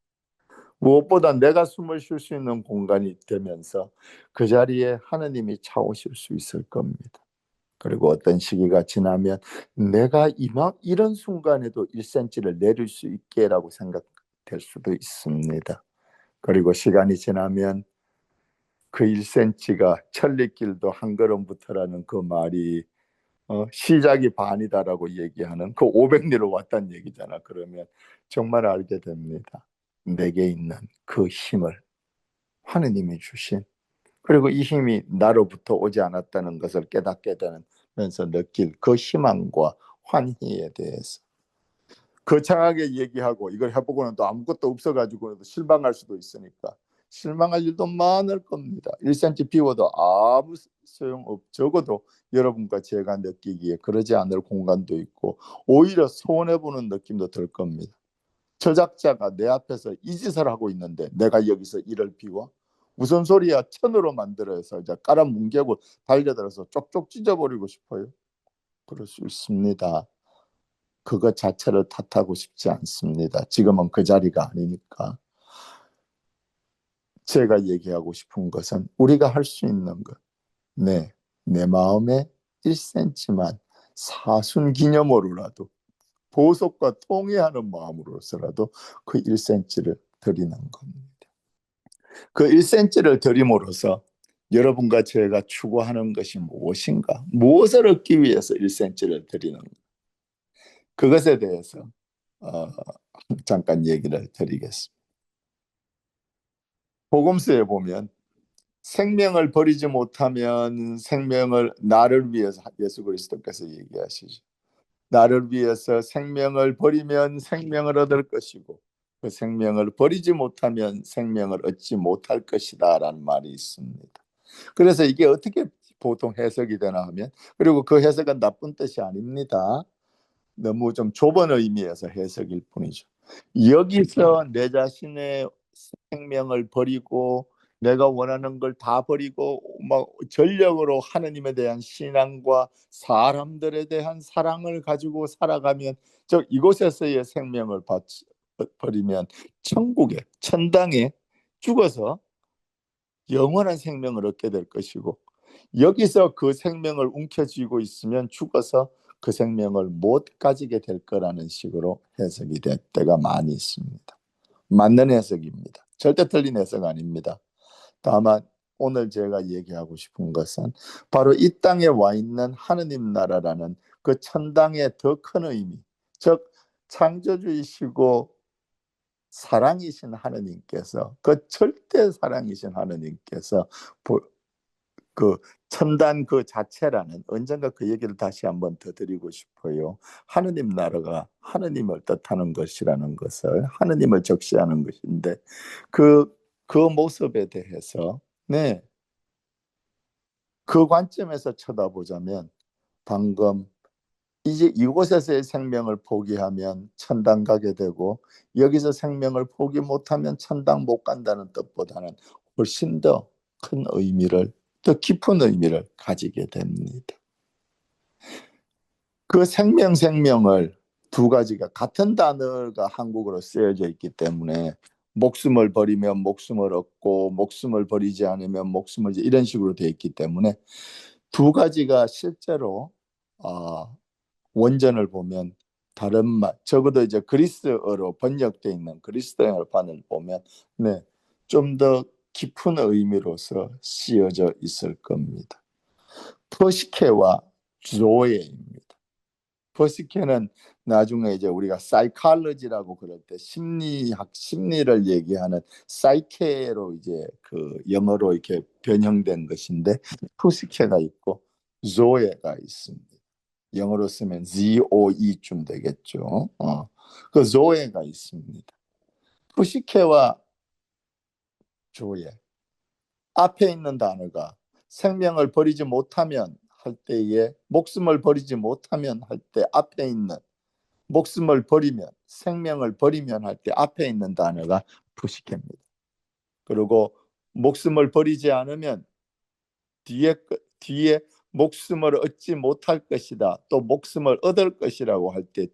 무엇보다 내가 숨을 쉴 수 있는 공간이 되면서 그 자리에 하느님이 차오실 수 있을 겁니다. 그리고 어떤 시기가 지나면 내가 이런 순간에도 1cm를 내릴 수 있게라고 생각될 수도 있습니다. 그리고 시간이 지나면 그 1cm가 천리길도 한 걸음부터라는 그 말이 시작이 반이다라고 얘기하는 그 500리로 왔다는 얘기잖아. 그러면 정말 알게 됩니다. 내게 있는 그 힘을 하느님이 주신, 그리고 이 힘이 나로부터 오지 않았다는 것을 깨닫게 되면서 느낄 그 희망과 환희에 대해서 거창하게 얘기하고 이걸 해보고는 또 아무것도 없어가지고 실망할 수도 있으니까 실망할 일도 많을 겁니다. 1cm 비워도 아무 소용없, 적어도 여러분과 제가 느끼기에 그러지 않을 공간도 있고 오히려 손해보는 느낌도 들 겁니다. 저작자가 내 앞에서 이 짓을 하고 있는데 내가 여기서 이를 비워? 무슨 소리야? 천으로 만들어서 이제 깔아뭉개고 달려들어서 쪽쪽 찢어버리고 싶어요. 그럴 수 있습니다. 그것 자체를 탓하고 싶지 않습니다. 지금은 그 자리가 아니니까. 제가 얘기하고 싶은 것은 우리가 할 수 있는 것. 네, 내 마음에 1cm만 사순 기념으로라도 보석과 통회하는 마음으로서라도 그 1cm를 드리는 겁니다. 그 1cm를 드림으로써 여러분과 제가 추구하는 것이 무엇인가? 무엇을 얻기 위해서 1cm를 드리는 가, 그것에 대해서 잠깐 얘기를 드리겠습니다. 복음서에 보면 생명을 버리지 못하면 생명을 나를 위해서 예수 그리스도께서 얘기하시죠. 나를 위해서 생명을 버리면 생명을 얻을 것이고 그 생명을 버리지 못하면 생명을 얻지 못할 것이다라는 말이 있습니다. 그래서 이게 어떻게 보통 해석이 되나 하면 그리고 그 해석은 나쁜 뜻이 아닙니다. 너무 좀 좁은 의미에서 해석일 뿐이죠. 여기서 내 자신의 생명을 버리고 내가 원하는 걸 다 버리고 막 전력으로 하느님에 대한 신앙과 사람들에 대한 사랑을 가지고 살아가면 이곳에서의 생명을 버리면 천국에 천당에 죽어서 영원한 생명을 얻게 될 것이고 여기서 그 생명을 움켜쥐고 있으면 죽어서 그 생명을 못 가지게 될 거라는 식으로 해석이 될 때가 많이 있습니다. 맞는 해석입니다. 절대 틀린 해석 아닙니다. 다만 오늘 제가 얘기하고 싶은 것은 바로 이 땅에 와 있는 하느님 나라라는 그 천당의 더 큰 의미, 즉 창조주이시고 사랑이신 하느님께서 그 절대 사랑이신 하느님께서 그 천당 그 자체라는 언젠가 그 얘기를 다시 한번 더 드리고 싶어요. 하느님 나라가 하느님을 뜻하는 것이라는 것을 하느님을 적시하는 것인데 그 모습에 대해서 네, 그 관점에서 쳐다보자면 방금 이제 이곳에서의 생명을 포기하면 천당 가게 되고 여기서 생명을 포기 못하면 천당 못 간다는 뜻보다는 훨씬 더 큰 의미를 더 깊은 의미를 가지게 됩니다. 그 생명을 두 가지가 같은 단어가 한국어로 쓰여져 있기 때문에 목숨을 버리면 목숨을 얻고 목숨을 버리지 않으면 목숨을 이런 식으로 되어 있기 때문에 두 가지가 실제로 원전을 보면 다른 말 적어도 이제 그리스어로 번역되어 있는 그리스어판을 보면 네, 좀 더 깊은 의미로서 쓰여져 있을 겁니다. 퍼시케와 조에입니다. 퍼시케는 나중에 이제 우리가 사이칼러지라고 그럴 때 심리를 얘기하는 사이케로 이제 그 영어로 이렇게 변형된 것인데 퍼시케가 있고 조에가 있습니다. 영어로 쓰면 ZOE쯤 되겠죠. 그 조에가 있습니다. 푸시케와 조에 앞에 있는 단어가 생명을 버리지 못하면 할 때에 목숨을 버리지 못하면 할 때 앞에 있는 목숨을 버리면 생명을 버리면 할 때 앞에 있는 단어가 푸시케입니다. 그리고 목숨을 버리지 않으면 뒤에 목숨을 얻지 못할 것이다. 또 목숨을 얻을 것이라고 할 때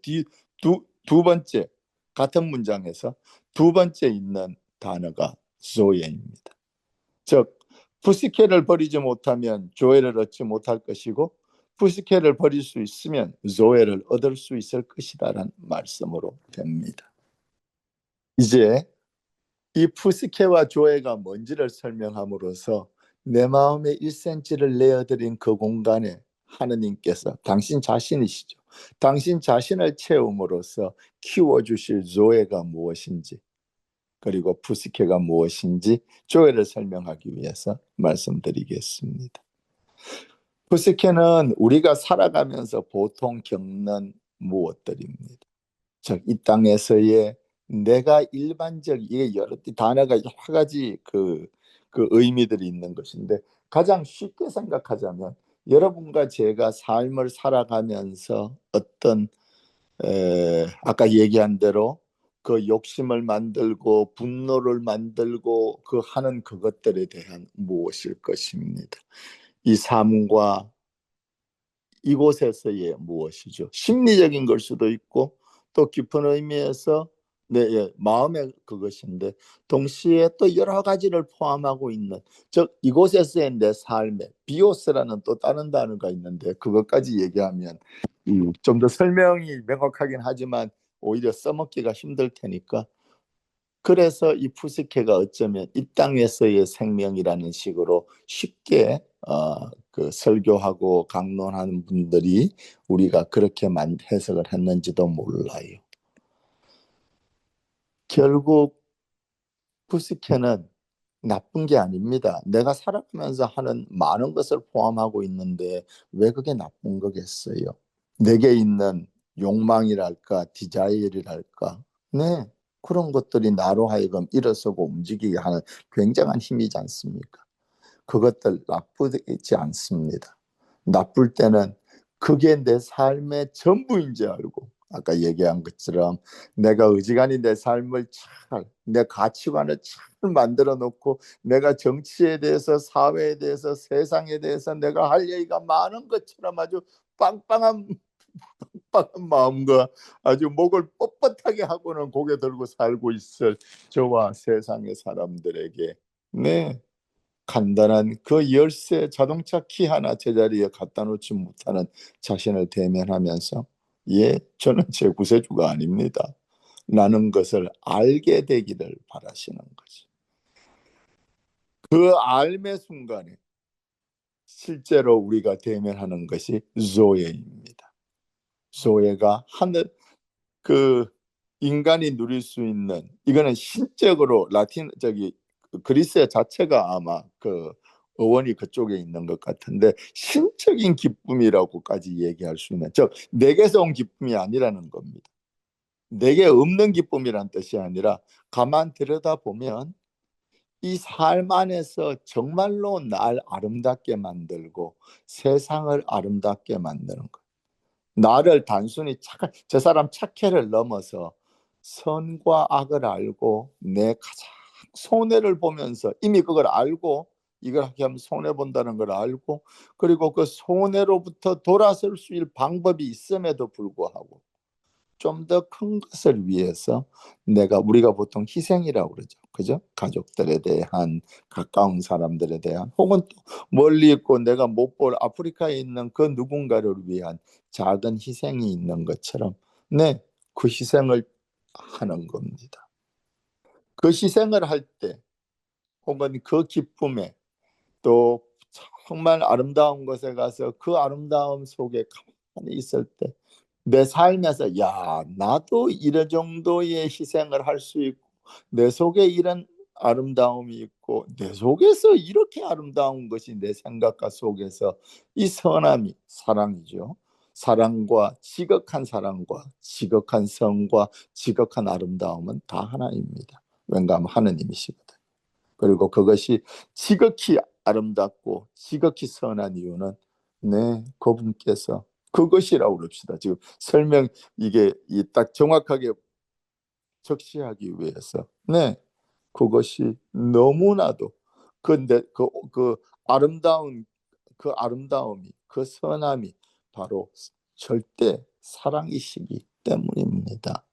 두 번째 같은 문장에서 두 번째 있는 단어가 조에입니다. 즉 푸시케를 버리지 못하면 조에를 얻지 못할 것이고 푸시케를 버릴 수 있으면 조에를 얻을 수 있을 것이다라는 말씀으로 됩니다. 이제 이 푸시케와 조에가 뭔지를 설명함으로써 내 마음에 1cm를 내어드린 그 공간에 하느님께서 당신 자신이시죠. 당신 자신을 채움으로써 키워주실 조에가 무엇인지 그리고 푸시케가 무엇인지 조에를 설명하기 위해서 말씀드리겠습니다. 푸시케는 우리가 살아가면서 보통 겪는 무엇들입니다. 즉, 이 땅에서의 내가 이게 여러 단어가 여러 가지 그 의미들이 있는 것인데 가장 쉽게 생각하자면 여러분과 제가 삶을 살아가면서 어떤 아까 얘기한 대로 그 욕심을 만들고 분노를 만들고 그 하는 그것들에 대한 무엇일 것입니다. 이 삶과 이곳에서의 무엇이죠? 심리적인 걸 수도 있고 또 깊은 의미에서 마음의 그것인데 동시에 또 여러 가지를 포함하고 있는 즉 이곳에서의 내 삶의 비오스라는 또 다른 단어가 있는데 그것까지 얘기하면 좀 더 설명이 명확하긴 하지만 오히려 써먹기가 힘들 테니까 그래서 이 푸스케가 어쩌면 이 땅에서의 생명이라는 식으로 쉽게 그 설교하고 강론하는 분들이 우리가 그렇게만 해석을 했는지도 몰라요. 결국 푸스케는 나쁜 게 아닙니다. 내가 살아가면서 하는 많은 것을 포함하고 있는데 왜 그게 나쁜 거겠어요? 내게 있는 욕망이랄까, 디자일이랄까, 네, 그런 것들이 나로 하여금 일어서고 움직이게 하는 굉장한 힘이지 않습니까? 그것들 나쁘지 않습니다. 나쁠 때는 그게 내 삶의 전부인지 알고, 아까 얘기한 것처럼 내가 의지간히 내 삶을 잘, 내 가치관을 잘 만들어 놓고 내가 정치에 대해서, 사회에 대해서, 세상에 대해서 내가 할 얘기가 많은 것처럼 아주 빵빵한 마음과 아주 목을 뻣뻣하게 하고는 고개 들고 살고 있을 저와 세상의 사람들에게, 네, 간단한 그 열쇠 자동차 키 하나 제자리에 갖다 놓지 못하는 자신을 대면하면서, 예, 저는 제 구세주가 아닙니다 라는 것을 알게 되기를 바라시는 거죠. 그 알매 순간에 실제로 우리가 대면하는 것이 조예입니다. 조예가 하늘, 그 인간이 누릴 수 있는, 이거는 신적으로 라틴 저기 그리스 자체가 아마 그 어원이 그쪽에 있는 것 같은데 신적인 기쁨이라고까지 얘기할 수 있는, 즉 내게서 온 기쁨이 아니라는 겁니다. 내게 없는 기쁨이란 뜻이 아니라 가만 들여다보면 이 삶 안에서 정말로 날 아름답게 만들고 세상을 아름답게 만드는 것, 나를 단순히 착한, 저 사람 착해를 넘어서 선과 악을 알고 내 가장 손해를 보면서 이미 그걸 알고 이걸 하게 하면 손해 본다는 걸 알고, 그리고 그 손해로부터 돌아설 수 있는 방법이 있음에도 불구하고 좀 더 큰 것을 위해서 내가, 우리가 보통 희생이라고 그러죠. 그죠? 가족들에 대한, 가까운 사람들에 대한, 혹은 또 멀리 있고 내가 못 볼 아프리카에 있는 그 누군가를 위한 작은 희생이 있는 것처럼, 네, 그 희생을 하는 겁니다. 그 희생을 할 때, 혹은 그 기쁨에, 또 정말 아름다운 곳에 가서 그 아름다움 속에 가만히 있을 때 내 삶에서, 야, 나도 이런 정도의 희생을 할 수 있고 내 속에 이런 아름다움이 있고 내 속에서 이렇게 아름다운 것이 내 생각과 속에서, 이 선함이 사랑이죠. 사랑과 지극한 사랑과 지극한 성과 지극한 아름다움은 다 하나입니다. 왠가 하느님이시거든. 그리고 그것이 지극히 아름답고 지극히 선한 이유는, 네, 그분께서, 그것이라고 그럽시다. 지금 설명, 이게 딱 정확하게 적시하기 위해서, 네, 그것이 너무나도 근데 그 아름다운, 그 아름다움이, 그 선함이 바로 절대 사랑이시기 때문입니다.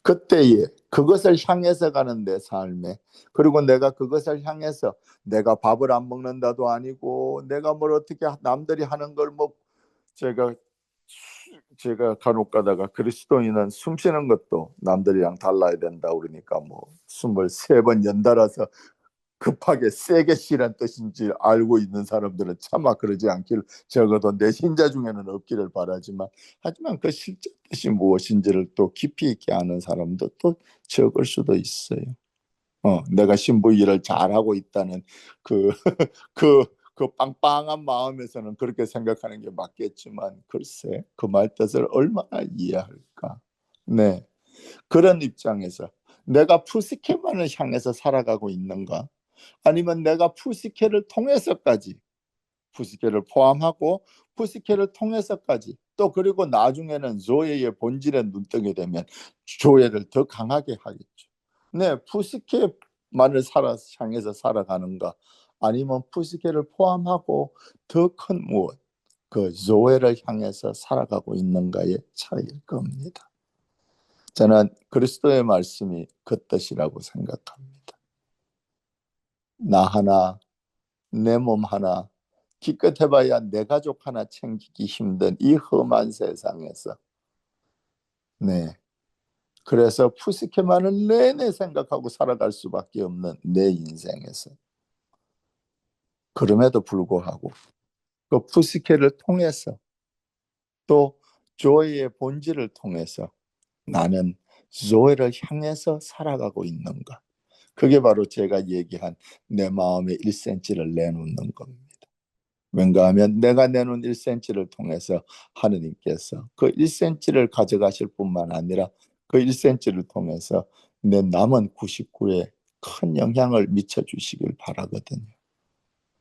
그때에 그것을 향해서 가는 내 삶에, 그리고 내가 그것을 향해서 내가 밥을 안 먹는다도 아니고 내가 뭘 어떻게 남들이 하는 걸 뭐, 제가 간혹 가다가 그리스도인은 숨 쉬는 것도 남들이랑 달라야 된다 그러니까 뭐 23번 연달아서 급하게 세게 쉬란 뜻인지 알고 있는 사람들은 차마 그러지 않기를, 적어도 내 신자 중에는 없기를 바라지만, 하지만 그 실제 뜻이 무엇인지를 또 깊이 있게 아는 사람도 또 적을 수도 있어요. 내가 신부 일을 잘하고 있다는 그, 그, 그 빵빵한 마음에서는 그렇게 생각하는 게 맞겠지만, 글쎄 그 말 뜻을 얼마나 이해할까. 네, 그런 입장에서 내가 푸시케만을 향해서 살아가고 있는가, 아니면 내가 푸시케를 통해서까지, 푸시케를 포함하고 푸시케를 통해서까지, 또 그리고 나중에는 조예의 본질에 눈뜨게 되면 조예를 더 강하게 하겠죠. 네, 푸시케만을 향해서 살아가는가, 아니면 푸시케를 포함하고 더 큰 무엇, 그 조예를 향해서 살아가고 있는가의 차이일 겁니다. 저는 그리스도의 말씀이 그 뜻이라고 생각합니다. 나 하나, 내 몸 하나, 기껏 해봐야 내 가족 하나 챙기기 힘든 이 험한 세상에서, 네, 그래서 푸시케만을 내내 생각하고 살아갈 수밖에 없는 내 인생에서, 그럼에도 불구하고 그 푸시케를 통해서, 또 조이의 본질을 통해서 나는 조이를 향해서 살아가고 있는가, 그게 바로 제가 얘기한 내 마음의 1cm를 내놓는 겁니다. 왠가 하면 내가 내놓은 1cm를 통해서 하느님께서 그 1cm를 가져가실 뿐만 아니라 그 1cm를 통해서 내 남은 99에 큰 영향을 미쳐주시길 바라거든요.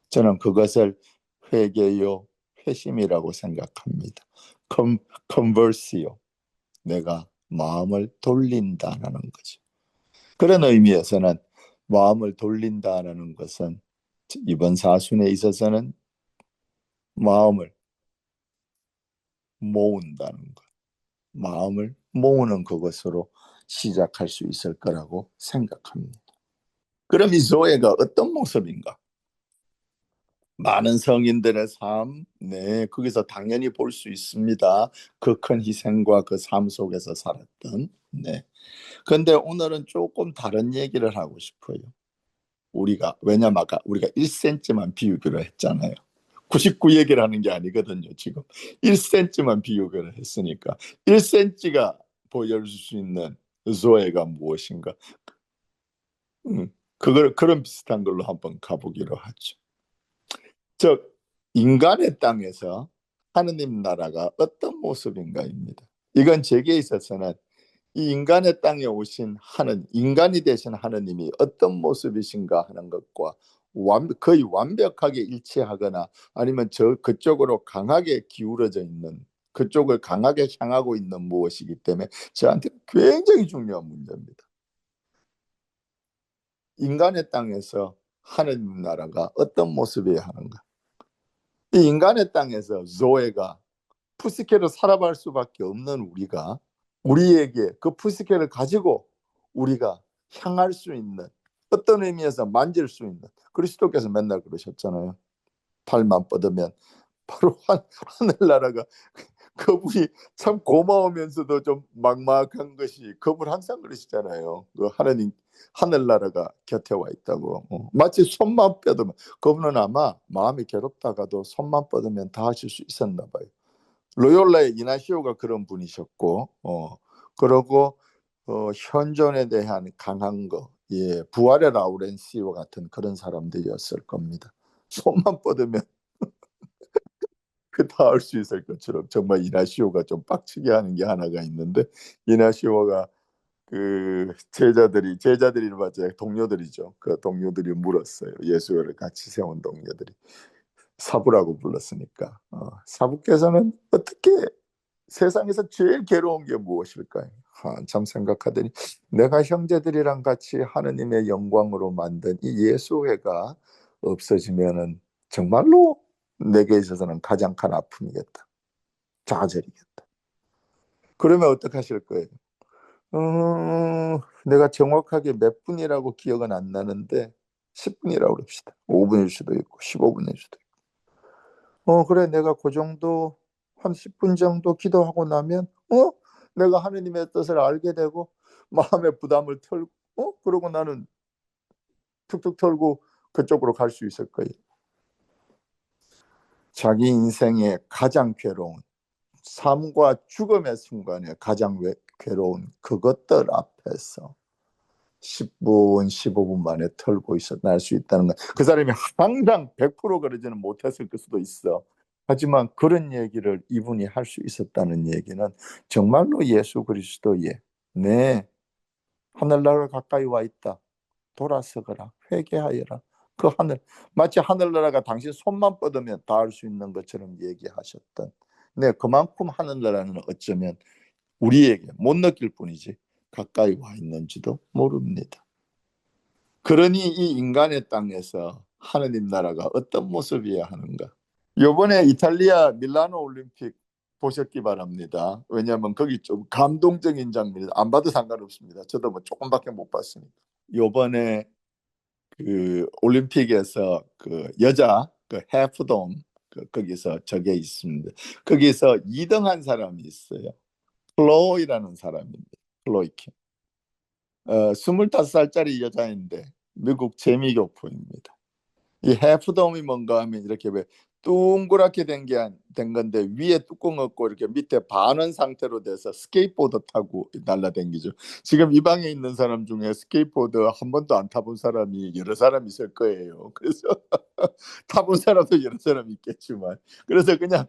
저는 그것을 회개요, 회심이라고 생각합니다. 컨버시요. 내가 마음을 돌린다는 거죠. 그런 의미에서는 마음을 돌린다는 것은 이번 사순에 있어서는 마음을 모은다는 것, 마음을 모으는 그것으로 시작할 수 있을 거라고 생각합니다. 그럼 이 조회가 어떤 모습인가? 많은 성인들의 삶, 네, 거기서 당연히 볼 수 있습니다. 그 큰 희생과 그 삶 속에서 살았던, 네. 근데 오늘은 조금 다른 얘기를 하고 싶어요. 왜냐면 아까 우리가 1cm만 비우기로 했잖아요. 99 얘기를 하는 게 아니거든요. 지금 1cm만 비우기로 했으니까 1cm가 보여줄 수 있는 조회가 무엇인가? 그런 비슷한 걸로 한번 가보기로 하죠. 즉 인간의 땅에서 하느님 나라가 어떤 모습인가입니다. 이건 제게 있어서는 이 인간의 땅에 오신 인간이 되신 하느님이 어떤 모습이신가 하는 것과 거의 완벽하게 일치하거나 아니면 그쪽으로 강하게 기울어져 있는, 그쪽을 강하게 향하고 있는 무엇이기 때문에 저한테 굉장히 중요한 문제입니다. 인간의 땅에서 하느님 나라가 어떤 모습이어야 하는가? 이 인간의 땅에서 조에가 푸시케로 살아갈 수밖에 없는 우리에게 그 푸시케를 가지고 우리가 향할 수 있는, 어떤 의미에서 만질 수 있는, 그리스도께서 맨날 그러셨잖아요. 팔만 뻗으면 바로 하늘나라가. 그분이 참 고마우면서도 좀 막막한 것이, 그분 항상 그러시잖아요. 그 하느님 하늘나라가 곁에 와 있다고. 마치 손만 뻗으면, 그분은 아마 마음이 괴롭다가도 손만 뻗으면 다 하실 수 있었나 봐요. 로욜라의 이나시오가 그런 분이셨고, 그러고 현존에 대한 강한 거, 예, 부활의 라우렌시오 같은 그런 사람들이었을 겁니다. 손만 뻗으면 그 다 할 수 있을 것처럼. 정말 이나시오가 좀 빡치게 하는 게 하나가 있는데, 이나시오가 그 제자들이 맞아요, 동료들이죠. 그 동료들이 물었어요. 예수를 같이 세운 동료들이 사부라고 불렀으니까, 사부께서는 어떻게 세상에서 제일 괴로운 게 무엇일까요? 한참 생각하더니 내가 형제들이랑 같이 하느님의 영광으로 만든 이 예수회가 없어지면은 정말로 내게 있어서는 가장 큰 아픔이겠다. 좌절이겠다. 그러면 어떻게 하실 거예요? 내가 정확하게 몇 분이라고 기억은 안 나는데 10분이라고 그럽시다. 5분일 수도 있고 15분일 수도 있고. 그래, 내가 그 정도 한 10분 정도 기도하고 나면 내가 하느님의 뜻을 알게 되고 마음의 부담을 털고, 그러고 나는 툭툭 털고 그쪽으로 갈 수 있을 거예요. 자기 인생의 가장 괴로운, 삶과 죽음의 순간에 가장 괴로운 그것들 앞에서 10분, 15분 만에 털고 날 수 있다는 건, 그 사람이 항상 100% 그러지는 못했을 수도 있어. 하지만 그런 얘기를 이분이 할 수 있었다는 얘기는 정말로 예수 그리스도의 네, 하늘나라 가까이 와 있다. 돌아서거라. 회개하여라. 그 하늘, 마치 하늘나라가 당신 손만 뻗으면 닿을 수 있는 것처럼 얘기하셨던, 네, 그만큼 하늘나라는 어쩌면 우리에게 못 느낄 뿐이지 가까이 와 있는지도 모릅니다. 그러니 이 인간의 땅에서 하느님 나라가 어떤 모습이어야 하는가? 이번에 이탈리아 밀라노 올림픽 보셨기 바랍니다. 왜냐하면 거기 좀 감동적인 장면이, 안 봐도 상관없습니다. 저도 뭐 조금밖에 못 봤으니까. 이번에 그 올림픽에서 그 여자 그 해프돔, 거기서 저게 있습니다. 거기서 2등 한 사람이 있어요. 클로이라는 사람입니다. 클로이 킴. 25살짜리 여자인데 미국 재미교포입니다. 이 해프돔이 뭔가 하면 이렇게 왜 둥그랗게 된 건데 위에 뚜껑 없고 이렇게 밑에 반원 상태로 돼서 스케이트보드 타고 날라다니죠. 지금 이 방에 있는 사람 중에 스케이트보드 한 번도 안 타본 사람이 여러 사람 있을 거예요. 그래서 타본 사람도 여러 사람 있겠지만, 그래서 그냥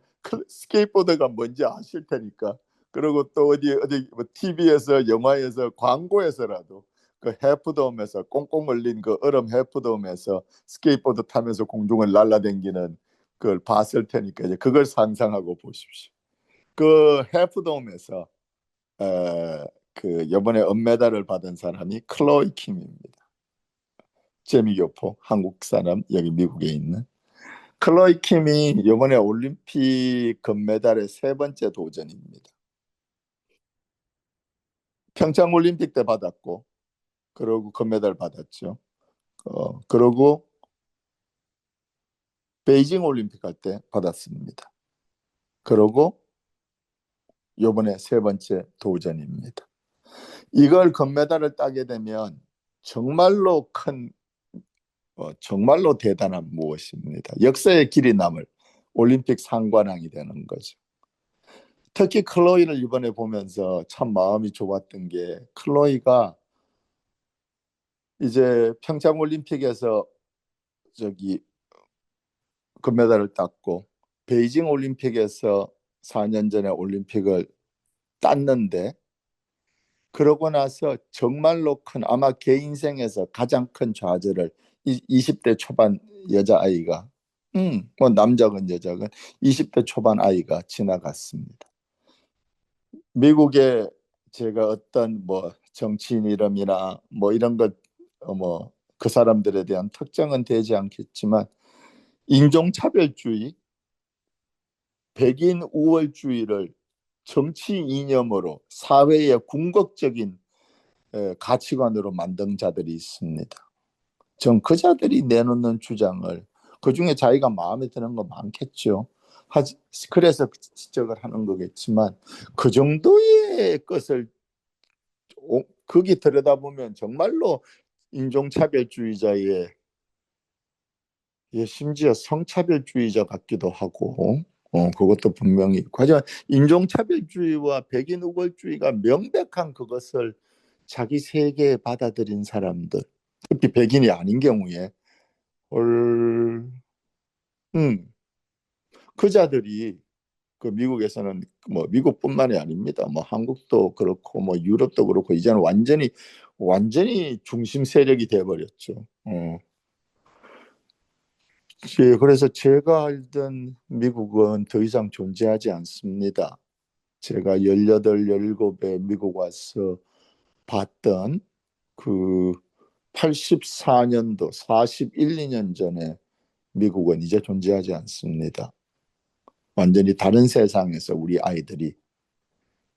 스케이트보드가 뭔지 아실 테니까. 그리고 또 어디 뭐 TV에서 영화에서 광고에서라도 그 해프돔에서 꽁꽁 얼린 그 얼음 해프돔에서 스케이트보드 타면서 공중을 날아다니는 그걸 봤을 테니까 이제 그걸 상상하고 보십시오. 그 해프돔에서 그 이번에 은메달을 받은 사람이 클로이 킴입니다. 재미교포 한국 사람, 여기 미국에 있는 클로이 킴이 이번에 올림픽 금메달의 세 번째 도전입니다. 평창 올림픽 때 받았고, 그러고 금메달 받았죠. 그러고 베이징 올림픽 할 때 받았습니다. 그러고 이번에 세 번째 도전입니다. 이걸 금메달을 따게 되면 정말로 정말로 대단한 무엇입니다. 역사의 길이 남을 올림픽 상관왕이 되는 거죠. 특히 클로이를 이번에 보면서 참 마음이 좋았던 게, 클로이가 이제 평창 올림픽에서 저기 금메달을 땄고 베이징 올림픽에서 4년 전에 올림픽을 땄는데, 그러고 나서 정말로 아마 걔 인생에서 가장 큰 좌절을 20대 초반 여자아이가, 뭐 남자건 여자건 20대 초반 아이가 지나갔습니다. 미국에 제가 어떤 뭐 정치인 이름이나 뭐 이런 것 뭐 그 사람들에 대한 특정은 되지 않겠지만, 인종차별주의, 백인 우월주의를 정치 이념으로 사회의 궁극적인 가치관으로 만든 자들이 있습니다. 전 그 자들이 내놓는 주장을, 그중에 자기가 마음에 드는 거 많겠죠. 그래서 지적을 하는 거겠지만, 그 정도의 것을 거기 들여다보면 정말로 인종차별주의자의, 심지어 성차별주의자 같기도 하고, 그것도 분명히 있고. 하지만 인종차별주의와 백인 우월주의가 명백한 그것을 자기 세계에 받아들인 사람들, 특히 백인이 아닌 경우에 음, 그 자들이 그 미국에서는, 뭐 미국뿐만이 아닙니다. 뭐 한국도 그렇고 뭐 유럽도 그렇고 이제는 완전히 중심 세력이 돼 버렸죠. 예, 그래서 제가 알던 미국은 더 이상 존재하지 않습니다. 제가 18, 17에 미국 와서 봤던 그 84년도 41, 2년 전에 미국은 이제 존재하지 않습니다. 완전히 다른 세상에서 우리 아이들이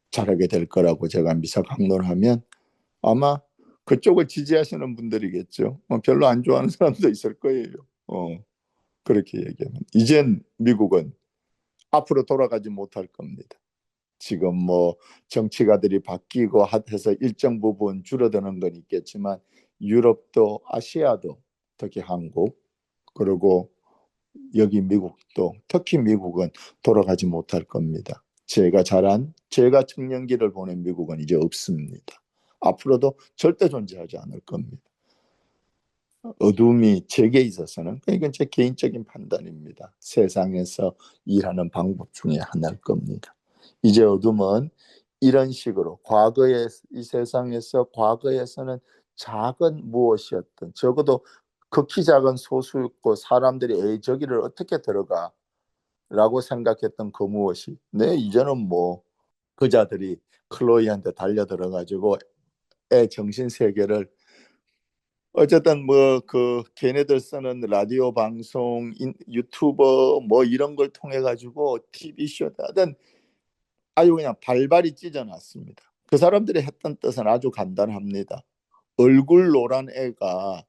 자라게 될 거라고 제가 미사강론하면, 아마 그쪽을 지지하시는 분들이겠죠. 별로 안 좋아하는 사람도 있을 거예요. 그렇게 얘기하면 이젠 미국은 앞으로 돌아가지 못할 겁니다. 지금 뭐 정치가들이 바뀌고 해서 일정 부분 줄어드는 건 있겠지만, 유럽도 아시아도, 특히 한국, 그리고 여기 미국도, 특히 미국은 돌아가지 못할 겁니다. 제가 청년기를 보낸 미국은 이제 없습니다. 앞으로도 절대 존재하지 않을 겁니다. 어둠이 제게 있어서는, 이건 제 개인적인 판단입니다. 세상에서 일하는 방법 중에 하나일 겁니다. 이제 어둠은 이런 식으로 이 세상에서 과거에서는 작은 무엇이었던, 적어도 극히 작은 소수였고 사람들이 저기를 어떻게 들어가 라고 생각했던 그 무엇이, 이제는 뭐 그자들이 클로이한테 달려들어가지고 애 정신 세계를, 어쨌든 뭐 그 걔네들 쓰는 라디오 방송, 유튜버 뭐 이런 걸 통해 가지고 TV 쇼든 아주 그냥 발발이 찢어놨습니다. 그 사람들이 했던 뜻은 아주 간단합니다. 얼굴 노란 애가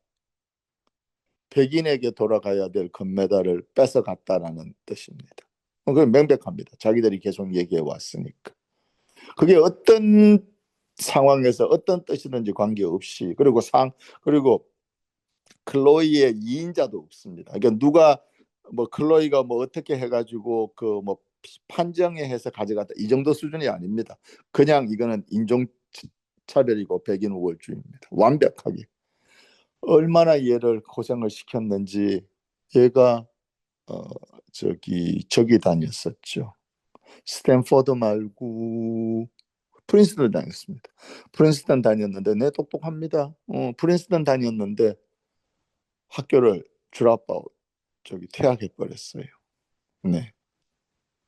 백인에게 돌아가야 될 금메달을 뺏어갔다라는 뜻입니다. 그건 명백합니다. 자기들이 계속 얘기해 왔으니까. 그게 어떤 상황에서 어떤 뜻이든지 관계없이, 그리고 클로이의 이인자도 없습니다. 그러니까 누가 뭐 클로이가 뭐 어떻게 해가지고 그 뭐 판정에 해서 가져갔다 이 정도 수준이 아닙니다. 그냥 이거는 인종 차별이고 백인 우월주의입니다. 완벽하게 얼마나 얘를 고생을 시켰는지. 얘가 어 저기 다녔었죠. 스탠퍼드 말고 프린스턴 다녔습니다. 프린스턴 다녔는데 내 똑똑합니다. 프린스턴 다녔는데 학교를 드랍아웃 저기 퇴학해 버렸어요. 네.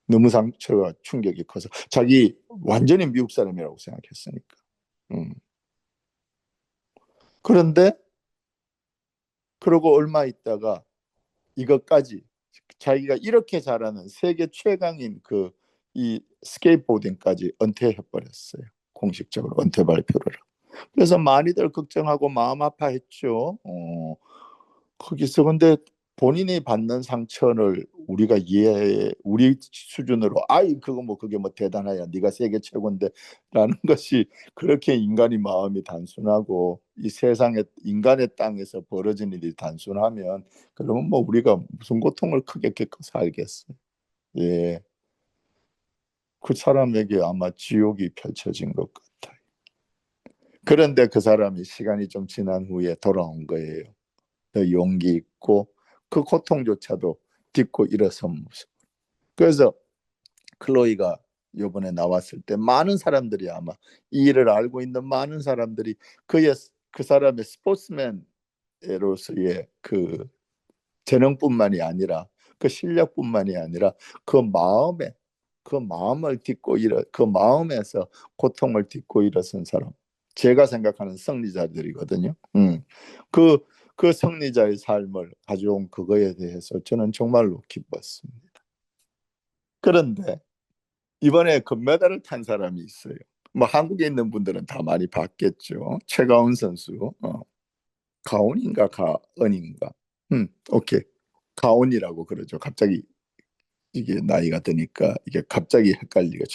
너무 상처가 충격이 커서 자기 완전히 미국 사람이라고 생각했으니까. 음. 그런데 그러고 얼마 있다가 이것까지 자기가 이렇게 잘하는 세계 최강인 그 이 스케이트보딩까지 은퇴해 버렸어요. 공식적으로 은퇴 발표를. 그래서 많이들 걱정하고 마음 아파했죠. 거기서 근데 본인이 받는 상처를 우리가 우리 수준으로 아이 그거 뭐 그게 뭐 대단하야 네가 세계 최고인데라는 것이 그렇게 인간이 마음이 단순하고 이 세상에 인간의 땅에서 벌어진 일이 단순하면 그러면 뭐 우리가 무슨 고통을 크게 겪어 살겠어요. 예, 그 사람에게 아마 지옥이 펼쳐진 것 같아요. 그런데 그 사람이 시간이 좀 지난 후에 돌아온 거예요. 더 용기 있고 그 고통조차도 딛고 일어선 모습. 그래서 클로이가 이번에 나왔을 때 많은 사람들이 아마 이 일을 알고 있는 많은 사람들이 그 사람의 스포츠맨으로서의 그 재능뿐만이 아니라 그 실력뿐만이 아니라 그 마음에 그 마음을 딛고 그 마음에서 고통을 딛고 일어선 사람, 제가 생각하는 승리자들이거든요. 그, 그 승리자의 삶을 가져온 그거에 대해서 저는 정말로 기뻤습니다. 그런데 이번에 금메달을 탄 사람이 있어요. 뭐 한국에 있는 분들은 다 많이 봤겠죠. 최가운 선수. 가온인가 가은인가. 오케이. 가온이라고 그러죠. 갑자기 이게 나이가 드니까 이게 갑자기 헷갈리게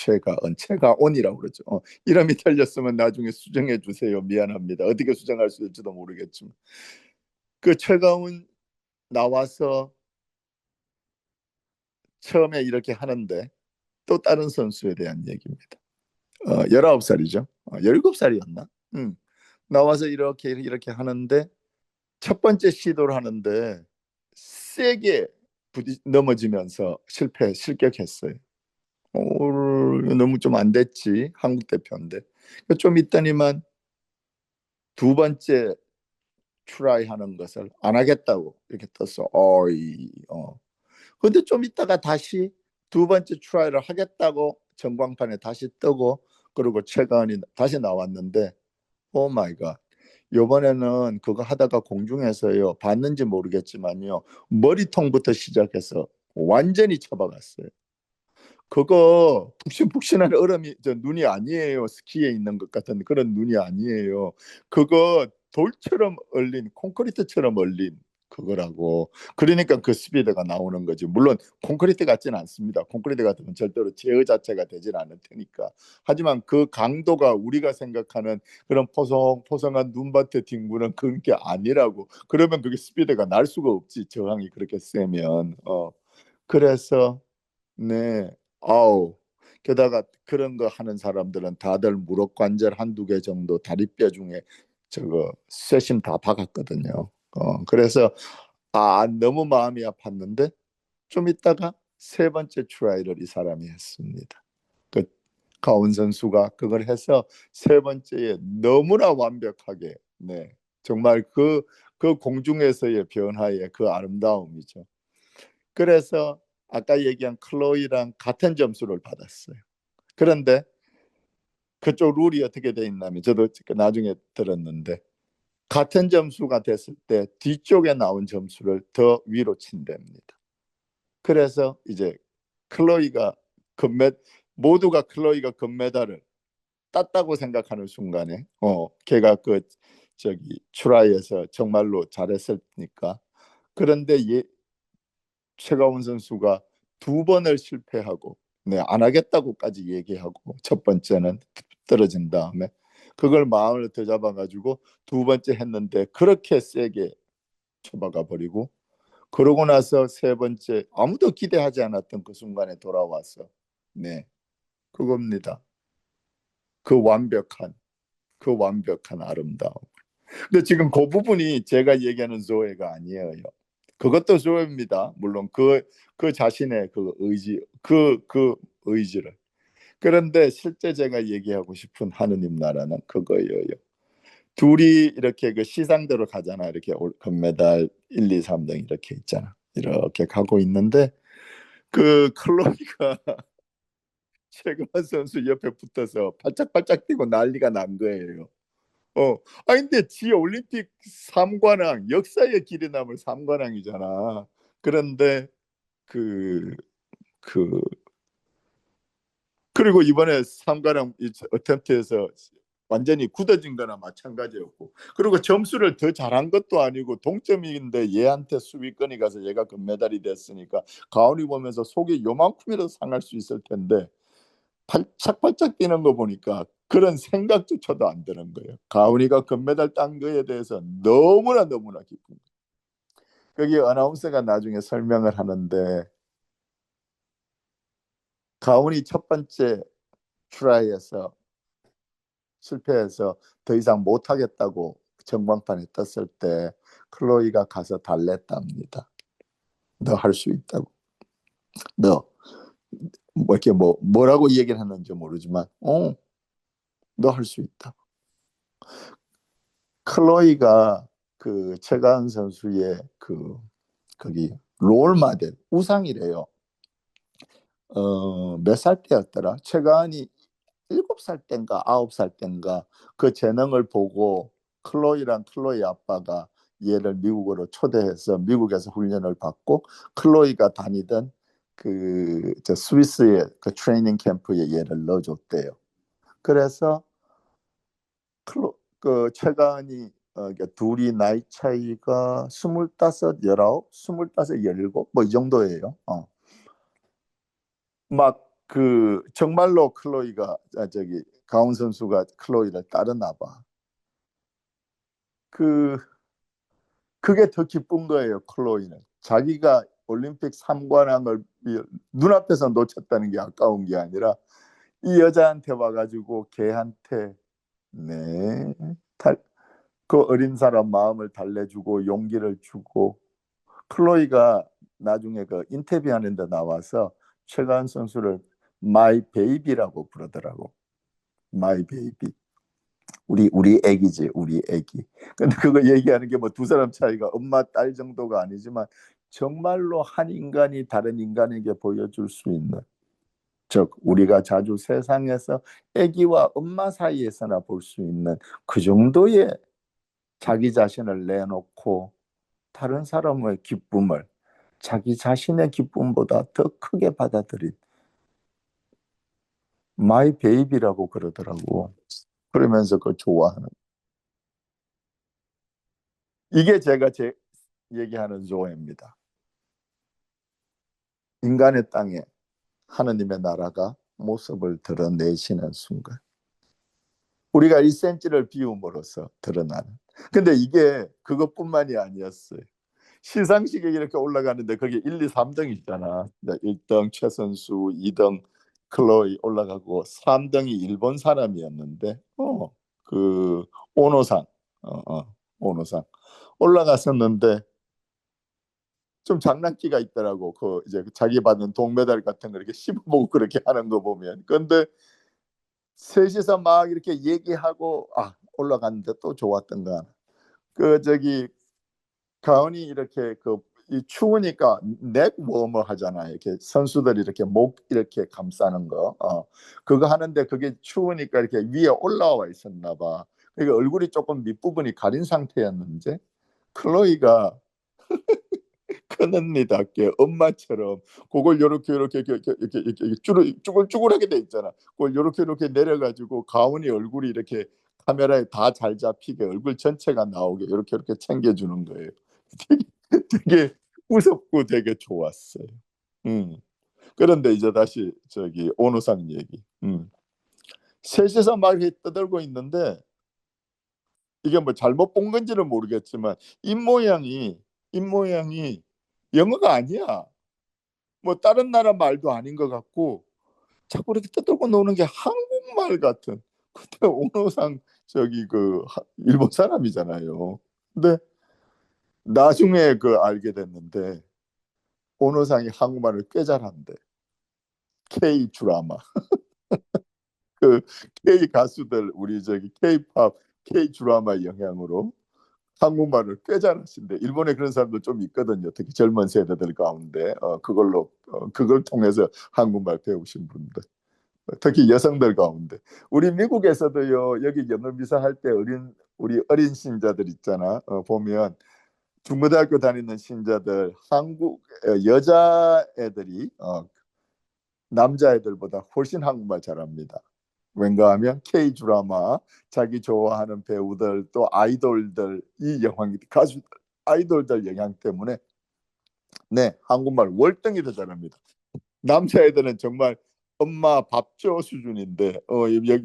최가온이라고 그러죠. 이름이 틀렸으면 나중에 수정해 주세요. 미안합니다. 어떻게 수정할 수 있을지도 모르겠지만 그 최가온 나와서 처음에 이렇게 하는데 또 다른 선수에 대한 얘기입니다. 19살이죠. 17살이었나? 나와서 이렇게 하는데 첫 번째 시도를 하는데 세게 넘어지면서 실격했어요. 너무 좀 안 됐지. 한국 대표인데. 좀 있더니만 두 번째 트라이 하는 것을 안 하겠다고 이렇게 떴어. 근데 좀 있다가 다시 두 번째 트라이를 하겠다고 전광판에 다시 뜨고 그리고 최가은이 다시 나왔는데 오 마이 갓. 요번에는 그거 하다가 공중에서요. 봤는지 모르겠지만요. 머리통부터 시작해서 완전히 쳐박았어요. 그거 푹신푹신한 얼음이 저 눈이 아니에요. 스키에 있는 것 같은 그런 눈이 아니에요. 그거 돌처럼 얼린 콘크리트처럼 얼린 그거라고. 그러니까 그 스피드가 나오는 거지. 물론 콘크리트 같지는 않습니다. 콘크리트 같으면 절대로 제어 자체가 되질 않을 테니까. 하지만 그 강도가 우리가 생각하는 그런 포성포성한 눈밭에 뒹구는 그런 게 아니라고. 그러면 그게 스피드가 날 수가 없지. 저항이 그렇게 세면. 그래서 네. 아우. 게다가 그런 거 하는 사람들은 다들 무릎 관절 한두 개 정도 다리뼈 중에 저거 쇠심 다 박았거든요. 그래서 너무 마음이 아팠는데 좀 있다가 세 번째 트라이를 이 사람이 했습니다. 그 가온 선수가 그걸 해서 세 번째에 너무나 완벽하게 네. 정말 그 공중에서의 변화의 그 아름다움이죠. 그래서 아까 얘기한 클로이랑 같은 점수를 받았어요. 그런데 그쪽 룰이 어떻게 돼 있냐면 저도 나중에 들었는데 같은 점수가 됐을 때 뒤쪽에 나온 점수를 더 위로 친답니다. 그래서 이제 클로이가 금메 모두가 클로이가 금메달을 땄다고 생각하는 순간에 걔가 그 저기 트라이에서 정말로 잘했으니까 그런데 최가원 선수가 두 번을 실패하고 네, 안 하겠다고까지 얘기하고 첫 번째는 떨어진 다음에 그걸 마음을 되잡아 가지고 두 번째 했는데 그렇게 세게 쳐박아 버리고 그러고 나서 세 번째, 아무도 기대하지 않았던 그 순간에 돌아와서, 네, 그겁니다. 그 완벽한, 그 완벽한 아름다움. 근데 지금 그 부분이 제가 얘기하는 조회가 아니에요. 그것도 조회입니다. 물론 그 자신의 그 의지, 그 의지를. 그런데 실제 제가 얘기하고 싶은 하느님 나라는 그거예요. 둘이 이렇게 그 시상대로 가잖아. 이렇게 금메달 1, 2, 3등 이렇게 있잖아. 이렇게 가고 있는데 그 클로이가 최경환 선수 옆에 붙어서 발짝발짝 뛰고 난리가 난 거예요. 어, 근데 지 올림픽 3관왕, 역사의 길이 남을 3관왕이잖아. 그런데 그, 그, 그리고 이번에 3관왕 어템트에서 완전히 굳어진 거나 마찬가지였고, 그리고 점수를 더 잘한 것도 아니고 동점인데 얘한테 수비권이 가서 얘가 금메달이 됐으니까 가온이 보면서 속이 요만큼이라도 상할 수 있을 텐데 팔짝팔짝 뛰는 거 보니까 그런 생각조차도 안 드는 거예요. 가훈이가 금메달 딴 거에 대해서 너무나 너무나 기쁜 거예요. 거기 아나운서가 나중에 설명을 하는데 가훈이 첫 번째 트라이에서 실패해서 더 이상 못하겠다고 전광판에 떴을 때 클로이가 가서 달랬답니다. 너 할 수 있다고. 너 뭐 이렇게 뭐라고 얘기를 했는지 모르지만 너 할 수 있다. 클로이가 그 최가은 선수의 그 거기 롤 모델 우상이래요. 몇 살 때였더라? 최가은이 7살 땐가 9살 땐가 그 재능을 보고 클로이랑 클로이 아빠가 얘를 미국으로 초대해서 미국에서 훈련을 받고 클로이가 다니던 그 스위스의 그 트레이닝 캠프에 얘를 넣어줬대요. 그래서 그 최가은이 둘이 나이 차이가 25, 19, 25, 17, 뭐 이 정도예요. 막 그 정말로 클로이가 저기 가운 선수가 클로이를 따르나 봐. 그 그게 더 기쁜 거예요. 클로이는 자기가 올림픽 3관왕을 눈앞에서 놓쳤다는 게 아까운 게 아니라 이 여자한테 와가지고 걔한테 네, 그 어린 사람 마음을 달래주고 용기를 주고 클로이가 나중에 그 인터뷰하는 데 나와서 최가은 선수를 마이 베이비라고 부르더라고. 마이 베이비. 우리 애기지, 우리 애기. 근데 그거 얘기하는 게 뭐 두 사람 차이가 엄마 딸 정도가 아니지만 정말로 한 인간이 다른 인간에게 보여줄 수 있는 즉 우리가 자주 세상에서 애기와 엄마 사이에서나 볼 수 있는 그 정도의 자기 자신을 내놓고 다른 사람의 기쁨을 자기 자신의 기쁨보다 더 크게 받아들인 마이 베이비라고 그러더라고. 그러면서 그 좋아하는. 이게 제가 얘기하는 조예입니다. 인간의 땅에 하느님의 나라가 모습을 드러내시는 순간. 우리가 1cm를 비움으로써 드러나는. 근데 이게 그것뿐만이 아니었어요. 시상식에 이렇게 올라가는데 거기 1, 2, 3등 있잖아. 1등 최선수, 2등 클로이 올라가고 3등이 일본 사람이었는데 그 오노상 오노상 올라갔었는데 좀 장난기가 있더라고. 그 이제 자기 받은 동메달 같은 거 이렇게 씹어보고 그렇게 하는 거 보면. 근데 셋이서 막 이렇게 얘기하고 올라갔는데 또 좋았던 거 하나. 그 저기 가은이 이렇게 이 추우니까 넥 워머 하잖아요. 이렇게 선수들이 이렇게 목 이렇게 감싸는 거. 그거 하는데 그게 추우니까 이렇게 위에 올라와 있었나 봐. 그러니까 얼굴이 조금 밑부분이 가린 상태였는데 클로이가 큰언니답게 엄마처럼 그걸 요렇게 쭈글쭈글하게 돼 있잖아. 그걸 요렇게 내려가지고 가훈이 얼굴이 이렇게 카메라에 다 잘 잡히게 얼굴 전체가 나오게 요렇게 챙겨주는 거예요. 되게 무섭고 되게 좋았어요. 음. 그런데 이제 다시 저기 오노상 얘기. 셋이서 막 이렇게 떠들고 있는데 이게 뭐 잘못 본 건지는 모르겠지만 입모양이 영어가 아니야. 뭐 다른 나라 말도 아닌 것 같고 자꾸 이렇게 떠들고 노는 게 한국말 같은. 그때 오노상 저기 그 일본 사람이잖아요. 근데 나중에 그 알게 됐는데 오노상이 한국말을 꽤 잘한대. K 드라마. 그 K 가수들 우리 저기 K-팝, K 드라마 영향으로 한국말을 꽤 잘하신대. 일본에 그런 사람도 좀 있거든요. 특히 젊은 세대들 가운데 그걸로 그걸 통해서 한국말 배우신 분들. 특히 여성들 가운데. 우리 미국에서도요. 여기 연합미사 할 때 우리 어린 신자들 있잖아. 보면 중고등학교 다니는 신자들 한국 여자애들이 남자애들보다 훨씬 한국말 잘합니다. 왠가 하면 K 드라마 자기 좋아하는 배우들 또 아이돌들 이 영향 가수 아이돌들 영향 때문에 네 한국말 월등히 더 잘합니다. 남자애들은 정말 엄마 밥줘 수준인데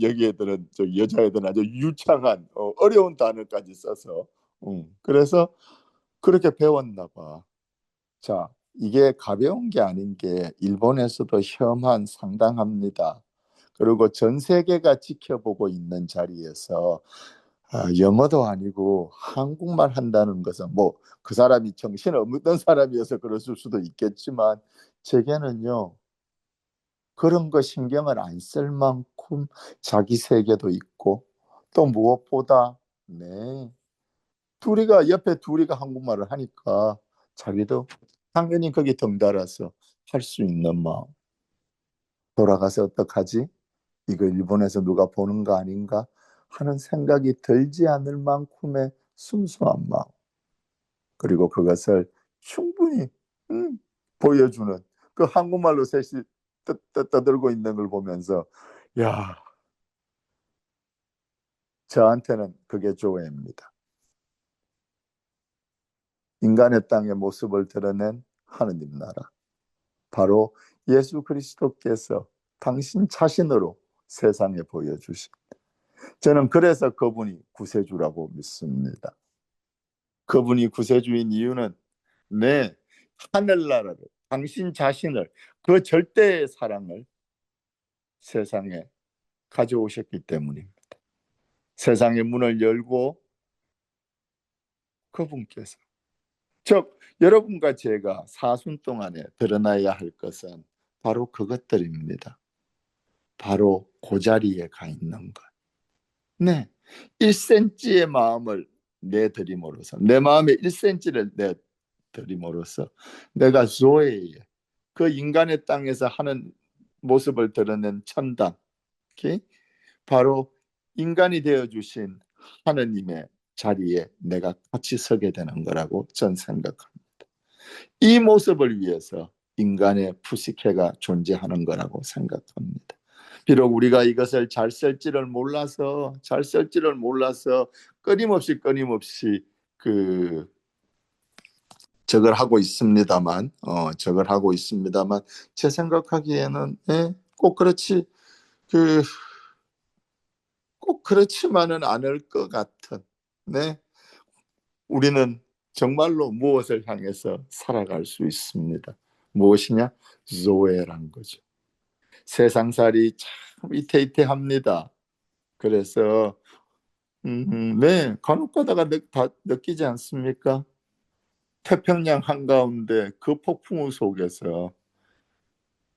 여기 애들은 저 여자애들은 아주 유창한 어려운 단어까지 써서 그래서 그렇게 배웠나 봐. 자, 이게 가벼운 게 아닌 게 일본에서도 혐한 상당합니다. 그리고 전 세계가 지켜보고 있는 자리에서 영어도 아니고 한국말 한다는 것은 뭐 그 사람이 정신없는 사람이어서 그랬을 수도 있겠지만 제게는요 그런 거 신경을 안 쓸 만큼 자기 세계도 있고 또 무엇보다 네 둘이가 옆에 둘이가 한국말을 하니까 자기도 당연히 거기 덩달아서 할 수 있는 마음. 돌아가서 어떡하지? 이거 일본에서 누가 보는 거 아닌가 하는 생각이 들지 않을 만큼의 순수한 마음. 그리고 그것을 충분히 보여주는 그 한국말로 셋이 떠들고 있는 걸 보면서 야, 저한테는 그게 조회입니다. 인간의 땅의 모습을 드러낸 하느님 나라. 바로 예수 그리스도께서 당신 자신으로 세상에 보여주신. 저는 그래서 그분이 구세주라고 믿습니다. 그분이 구세주인 이유는 내 하늘나라를 당신 자신을 그 절대의 사랑을 세상에 가져오셨기 때문입니다. 세상의 문을 열고 그분께서 즉 여러분과 제가 사순 동안에 드러나야 할 것은 바로 그것들입니다. 바로 그 자리에 가 있는 것. 네, 1cm의 마음을 내드림으로써 내 마음에 1cm를 내드림으로써 내가 조에의 그 인간의 땅에서 하는 모습을 드러낸 천당 바로 인간이 되어주신 하느님의 자리에 내가 같이 서게 되는 거라고 전 생각합니다. 이 모습을 위해서 인간의 푸시케가 존재하는 거라고 생각합니다. 비록 우리가 이것을 잘 쓸지를 몰라서 끊임없이 적을 하고 있습니다만 제 생각하기에는 꼭 그렇지 그 꼭 그렇지만은 않을 것 같은 네 우리는 정말로 무엇을 향해서 살아갈 수 있습니다. 무엇이냐? 조에란 거죠. 세상살이 참 이태이태합니다. 그래서 네 간혹 가다가 다 느끼지 않습니까? 태평양 한가운데 그 폭풍우 속에서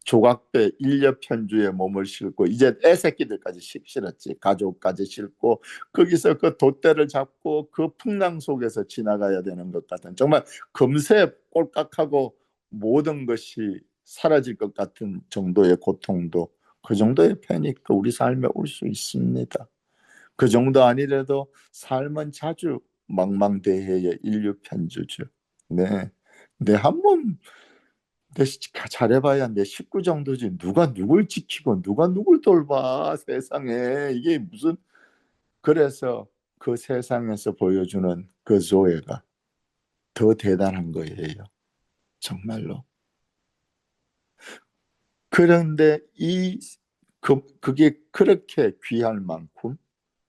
조각배 인력 편주에 몸을 싣고 이제 애새끼들까지 실었지 가족까지 싣고 거기서 그 돛대를 잡고 그 풍랑 속에서 지나가야 되는 것 같은 정말 금세 꼴깍하고 모든 것이 사라질 것 같은 정도의 고통도 그 정도의 패닉도 우리 삶에 올 수 있습니다. 그 정도 아니래도 삶은 자주 망망대해의 인류 편주죠. 네, 네 한번 잘해봐야 내 식구 정도지 누가 누굴 지키고 누가 누굴 돌봐 세상에 이게 무슨 그래서 그 세상에서 보여주는 그 조회가 더 대단한 거예요. 정말로. 그런데 그게 그렇게 귀할 만큼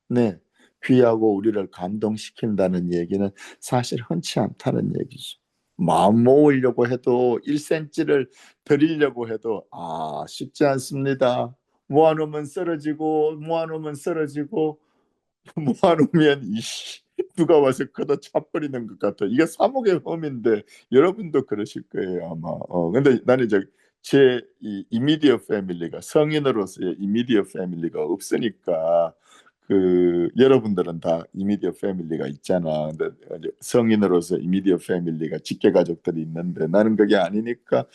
네 귀하고 우리를 감동시킨다는 얘기는 사실 흔치 않다는 얘기죠. 마음 모으려고 해도 1cm를 드리려고 해도 쉽지 않습니다. 모아놓으면 쓰러지고 모아놓으면 쓰러지고 모아놓으면 누가 와서 걷어차버리는 것 같아. 이게 사목의 험인데 여러분도 그러실 거예요 아마. 근데 나는 이제 제 이미디어 패밀리가 성인으로서의 이미디어 패밀리가 없으니까 여러분들은 다 이미디어 패밀리가 있잖아. 근데 이제 성인으로서 이미디어 패밀리가 직계 가족들이 있는데 나는 그게 아니니까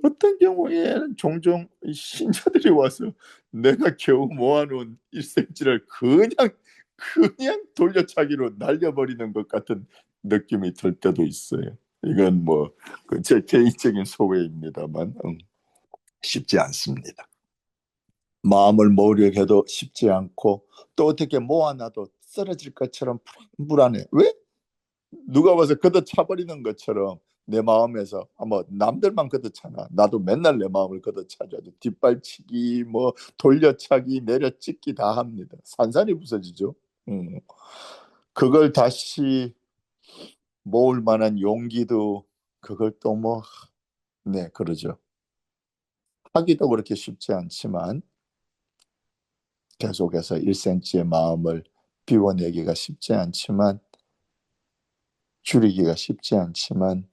어떤 경우에는 종종 신자들이 와서 내가 겨우 모아놓은 1cm를 그냥 돌려차기로 날려버리는 것 같은 느낌이 들 때도 있어요. 이건 뭐 제 개인적인 소회입니다만 쉽지 않습니다. 마음을 모으려고 해도 쉽지 않고 또 어떻게 모아놔도 쓰러질 것처럼 불안해. 왜? 누가 와서 걷어차버리는 것처럼 내 마음에서 뭐 남들만 걷어차나 나도 맨날 내 마음을 걷어차죠. 뒷발치기 뭐 돌려차기 내려찍기 다 합니다. 산산이 부서지죠. 그걸 다시 모을 만한 용기도 그걸 또 뭐 네 그러죠. 하기도 그렇게 쉽지 않지만 계속해서 1cm의 마음을 비워내기가 쉽지 않지만 줄이기가 쉽지 않지만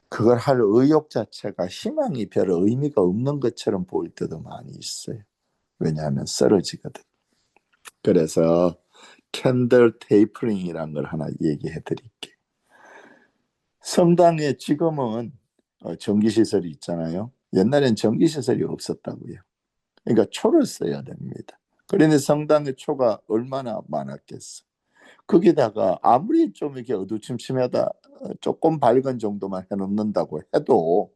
그걸 할 의욕 자체가 희망이 별 의미가 없는 것처럼 보일 때도 많이 있어요. 왜냐하면 쓰러지거든. 그래서 캔들 테이퍼링이라는 걸 하나 얘기해 드릴게요. 성당에 지금은 전기시설이 있잖아요. 옛날엔 전기시설이 없었다고요. 그러니까 초를 써야 됩니다. 그런데 성당의 초가 얼마나 많았겠어. 거기다가 아무리 좀 이렇게 어두침침하다 조금 밝은 정도만 해놓는다고 해도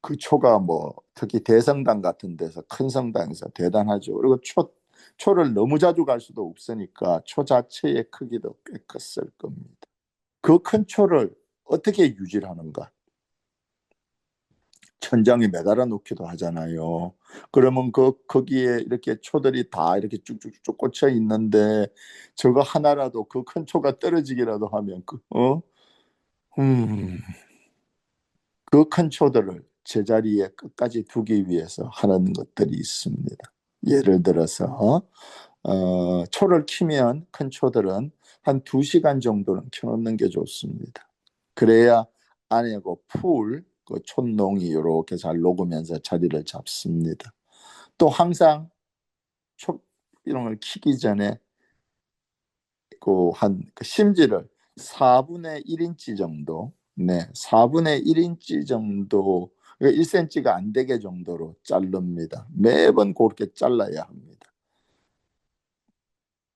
그 초가 뭐 특히 대성당 같은 데서 큰 성당에서 대단하죠. 그리고 초를 너무 자주 갈 수도 없으니까 초 자체의 크기도 꽤 컸을 겁니다. 그 큰 초를 어떻게 유지를 하는가? 천장에 매달아 놓기도 하잖아요. 그러면 거기에 이렇게 초들이 다 이렇게 쭉쭉쭉 꽂혀 있는데 저거 하나라도 그 큰 초가 떨어지기라도 하면 음, 그 큰 초들을 제자리에 끝까지 두기 위해서 하는 것들이 있습니다. 예를 들어서 초를 키면 큰 초들은 한 2시간 정도는 켜놓는 게 좋습니다. 그래야 안에 그 촛농이 이렇게 잘 녹으면서 자리를 잡습니다. 또 항상 초 이런 걸 키기 전에 그 심지를 4분의 1인치 정도, 네, 4분의 1인치 정도, 1cm가 안 되게 정도로 자릅니다. 매번 그렇게 잘라야 합니다.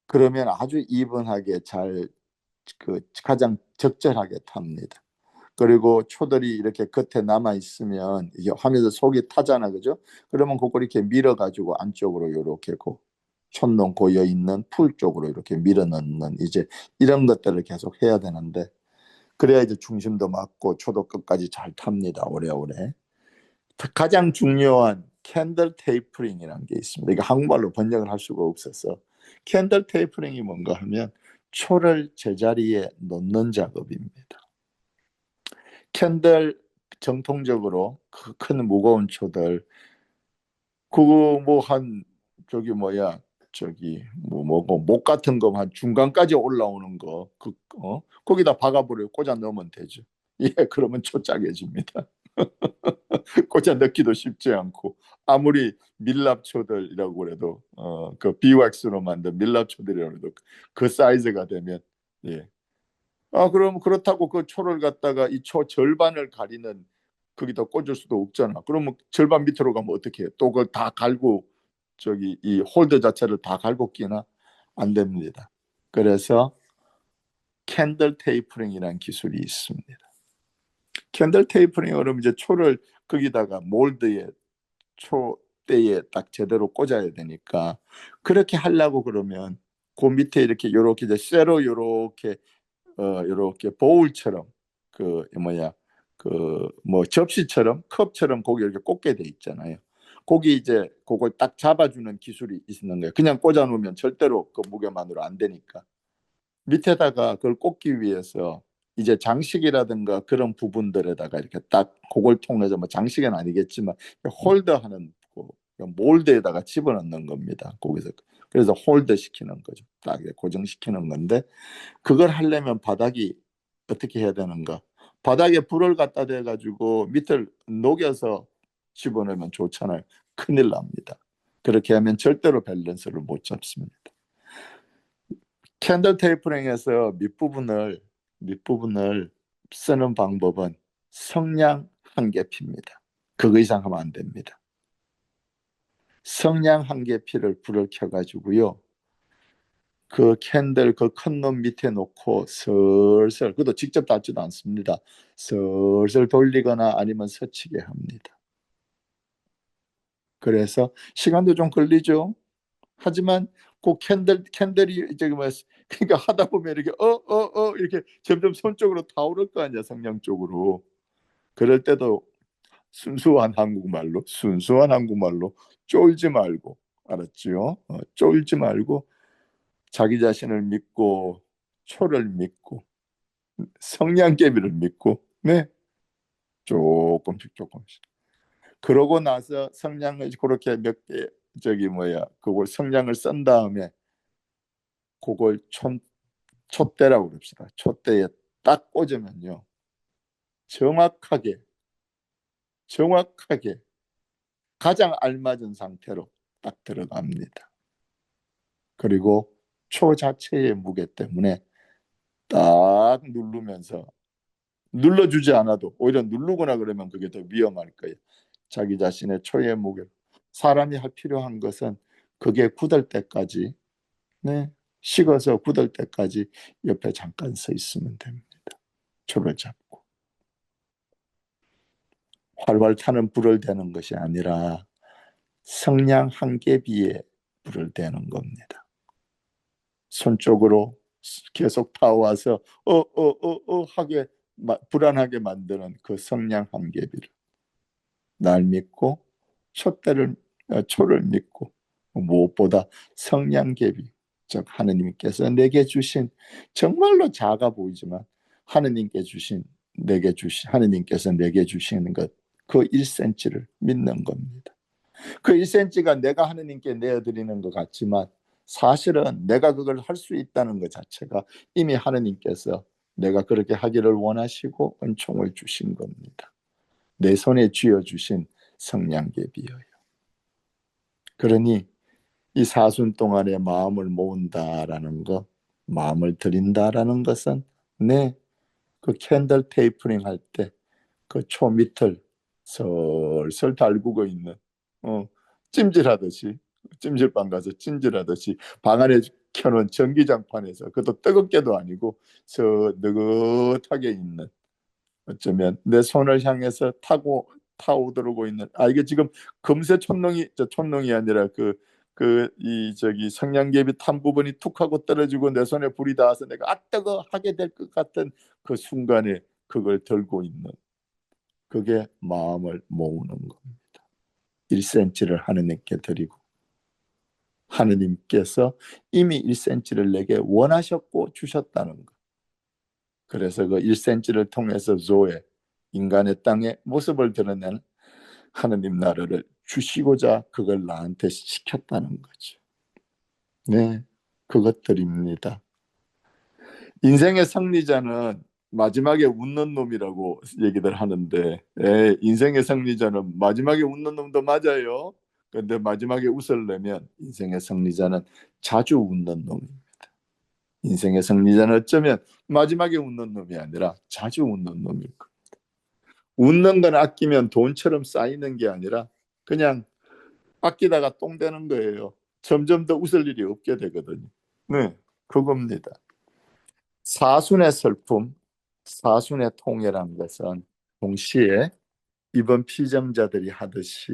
그러면 아주 이분하게 가장 적절하게 탑니다. 그리고 초들이 이렇게 겉에 남아 있으면 이게 하면서 속이 타잖아, 그죠? 그러면 그걸 이렇게 밀어가지고 안쪽으로 이렇게 촛농 고여 있는 풀 쪽으로 이렇게 밀어 넣는 이제 이런 것들을 계속 해야 되는데 그래야 이제 중심도 맞고 초도 끝까지 잘 탑니다, 오래오래. 가장 중요한 캔들 테이퍼링이라는 게 있습니다. 이게 한국말로 번역을 할 수가 없어서 캔들 테이퍼링이 뭔가 하면 초를 제자리에 놓는 작업입니다. 캔들 정통적으로 큰 무거운 초들 그거 뭐 한 저기 뭐야 목 같은 거 한 중간까지 올라오는 거기다 박아버려 꽂아 넣으면 되죠. 예, 그러면 초 짜게집니다. 꽂아 넣기도 쉽지 않고 아무리 밀랍초들이라고 그래도 그 비왁스로 만든 밀랍초들이라고 해도 그 사이즈가 되면 예. 그럼 그렇다고 그 초를 갖다가 이 초 절반을 가리는 거기다 꽂을 수도 없잖아. 그러면 절반 밑으로 가면 어떻게 해? 또 그걸 다 갈고 저기 이 홀더 자체를 다 갈고 끼나 안 됩니다. 그래서 캔들 테이퍼링이라는 기술이 있습니다. 캔들 테이퍼링으로 이제 초를 거기다가 몰드에 초대에 딱 제대로 꽂아야 되니까 그렇게 하려고 그러면 그 밑에 이렇게 이제 쇠로 이렇게 보울처럼 뭐야 뭐 접시처럼 컵처럼 거기 이렇게 꽂게 돼 있잖아요. 거기 이제 그걸 딱 잡아주는 기술이 있는 거예요. 그냥 꽂아 놓으면 절대로 그 무게만으로 안 되니까 밑에다가 그걸 꽂기 위해서 이제 장식이라든가 그런 부분들에다가 이렇게 딱 그걸 통해서 뭐 장식은 아니겠지만 홀더하는 그 몰드에다가 집어넣는 겁니다. 거기서 그래서 홀더 시키는 거죠. 딱 고정시키는 건데 그걸 하려면 바닥이 어떻게 해야 되는가? 바닥에 불을 갖다 대가지고 밑을 녹여서 집어넣으면 좋잖아요. 큰일 납니다. 그렇게 하면 절대로 밸런스를 못 잡습니다. 캔들 테이프링에서 밑부분을 쓰는 방법은 성냥 한 개 핍니다. 그거 이상 하면 안 됩니다. 성냥 한 개 피를 불을 켜가지고요. 그 캔들 그 큰 놈 밑에 놓고 슬슬, 그것도 직접 닿지도 않습니다. 슬슬 돌리거나 아니면 스치게 합니다. 그래서 시간도 좀 걸리죠. 하지만 그 캔들이 저기 뭐 그러니까 하다 보면 이렇게 이렇게 점점 손 쪽으로 타오를 거 아니야, 성냥 쪽으로. 그럴 때도 순수한 한국말로 쫄지 말고, 알았지요? 쫄지 말고 자기 자신을 믿고 초를 믿고 성냥개비를 믿고, 네, 조금씩 그러고 나서 성냥을 그렇게 몇 개 그걸 성냥을 쓴 다음에 그걸 촛대라고 그럽시다. 촛대에 딱 꽂으면요, 정확하게 가장 알맞은 상태로 딱 들어갑니다. 그리고 초 자체의 무게 때문에 딱 누르면서, 눌러주지 않아도 오히려 누르거나 그러면 그게 더 위험할 거예요. 자기 자신의 초의 무게. 사람이 할 필요한 것은 그게 굳을 때까지, 네, 식어서 굳을 때까지 옆에 잠깐 서 있으면 됩니다. 초를 잡고 활활 타는 불을 대는 것이 아니라 성냥 한 개비에 불을 대는 겁니다. 손 쪽으로 계속 타와서 하게 불안하게 만드는 그 성냥 한 개비를 날 믿고 초를 믿고 무엇보다 성냥개비, 즉 하느님께서 내게 주신, 정말로 작아 보이지만 하느님께서 내게 주시는 것, 그 1cm를 믿는 겁니다. 그 1cm가 내가 하느님께 내어드리는 것 같지만 사실은 내가 그걸 할 수 있다는 것 자체가 이미 하느님께서 내가 그렇게 하기를 원하시고 은총을 주신 겁니다. 내 손에 쥐어주신 성냥개비여요. 그러니 이 사순 동안에 마음을 모은다라는 것, 마음을 드린다라는 것은 그 캔들 테이프링 할 때 그 초 밑을 설설 달구고 있는 찜질방 가서 찜질하듯이 방 안에 켜놓은 전기장판에서, 그것도 뜨겁게도 아니고 느긋하게 있는, 어쩌면 내 손을 향해서 타오르고 있는, 이게 지금 금세 촛농이 아니라 이 성냥개비 탄 부분이 툭 하고 떨어지고 내 손에 불이 닿아서 내가 뜨거 하게 될 것 같은 그 순간에 그걸 들고 있는, 그게 마음을 모으는 겁니다. 1cm를 하느님께 드리고 하느님께서 이미 1cm를 내게 원하셨고 주셨다는 것. 그래서 그 1cm를 통해서 조에, 인간의 땅에 모습을 드러내는 하느님 나라를 주시고자 그걸 나한테 시켰다는 거죠. 네, 그것들입니다. 인생의 승리자는 마지막에 웃는 놈이라고 얘기들 하는데, 인생의 승리자는 마지막에 웃는 놈도 맞아요. 근데 마지막에 웃으려면 인생의 승리자는 자주 웃는 놈입니다. 인생의 승리자는 어쩌면 마지막에 웃는 놈이 아니라 자주 웃는 놈일 겁니다. 웃는 건 아끼면 돈처럼 쌓이는 게 아니라 그냥 아끼다가 똥 되는 거예요. 점점 더 웃을 일이 없게 되거든요. 네, 그겁니다. 사순의 슬픔, 사순의 통해란 것은 동시에 이번 피정자들이 하듯이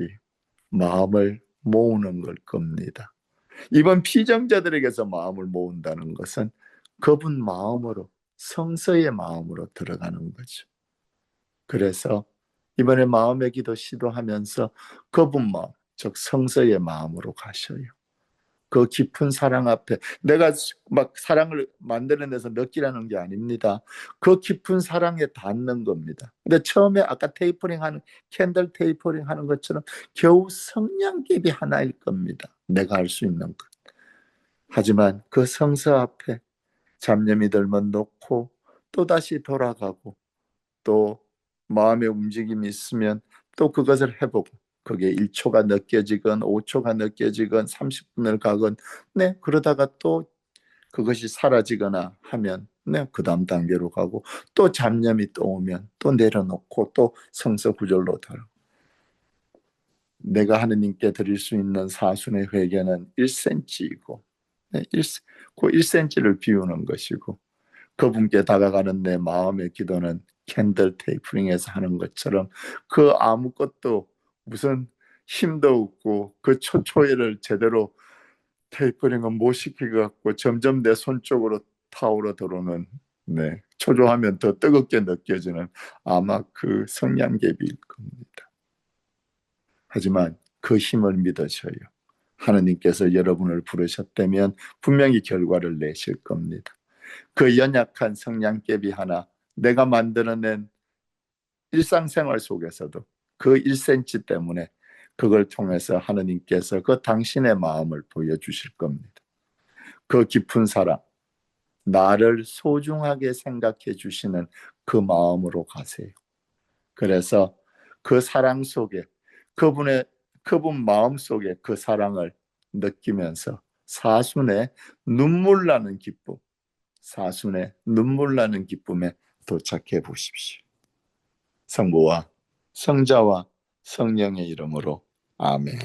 마음을 모으는 걸 겁니다. 이번 피정자들에게서 마음을 모은다는 것은 그분 마음으로, 성서의 마음으로 들어가는 거죠. 그래서 이번에 마음의 기도 시도하면서 그분 마음, 즉 성서의 마음으로 가셔요. 그 깊은 사랑 앞에 내가 막 사랑을 만들어내서 느끼라는 게 아닙니다. 그 깊은 사랑에 닿는 겁니다. 근데 처음에 아까 테이퍼링 하는 캔들 테이퍼링 하는 것처럼 겨우 성냥개비 하나일 겁니다. 내가 할 수 있는 것. 하지만 그 성서 앞에 잡념이 들면 놓고 또다시 돌아가고 또 마음의 움직임이 있으면 또 그것을 해보고 그게 1초가 느껴지건 5초가 느껴지건 30분을 가건 네 그러다가 또 그것이 사라지거나 하면 네 그다음 단계로 가고 또 잡념이 또 오면 또 내려놓고 또 성서 구절로 돌아. 내가 하느님께 드릴 수 있는 사순의 회개는 1cm이고 네, 그 1cm를 비우는 것이고 그분께 다가가는 내 마음의 기도는 캔들 테이프링에서 하는 것처럼 그 아무것도 무슨 힘도 없고 그 초초회를 제대로 테이프링은 못 시키고 갖고 점점 내 손 쪽으로 타오르 들어오는 네, 초조하면 더 뜨겁게 느껴지는 아마 그 성냥개비일 겁니다. 하지만 그 힘을 믿으셔요. 하느님께서 여러분을 부르셨다면 분명히 결과를 내실 겁니다. 그 연약한 성냥개비 하나 내가 만들어낸 일상생활 속에서도 그 1cm 때문에 그걸 통해서 하느님께서 그 당신의 마음을 보여주실 겁니다. 그 깊은 사랑, 나를 소중하게 생각해 주시는 그 마음으로 가세요. 그래서 그 사랑 속에 그분 마음 속에 그 사랑을 느끼면서 사순의 눈물 나는 기쁨, 사순의 눈물 나는 기쁨에 도착해 보십시오. 성부와 성자와 성령의 이름으로 아멘.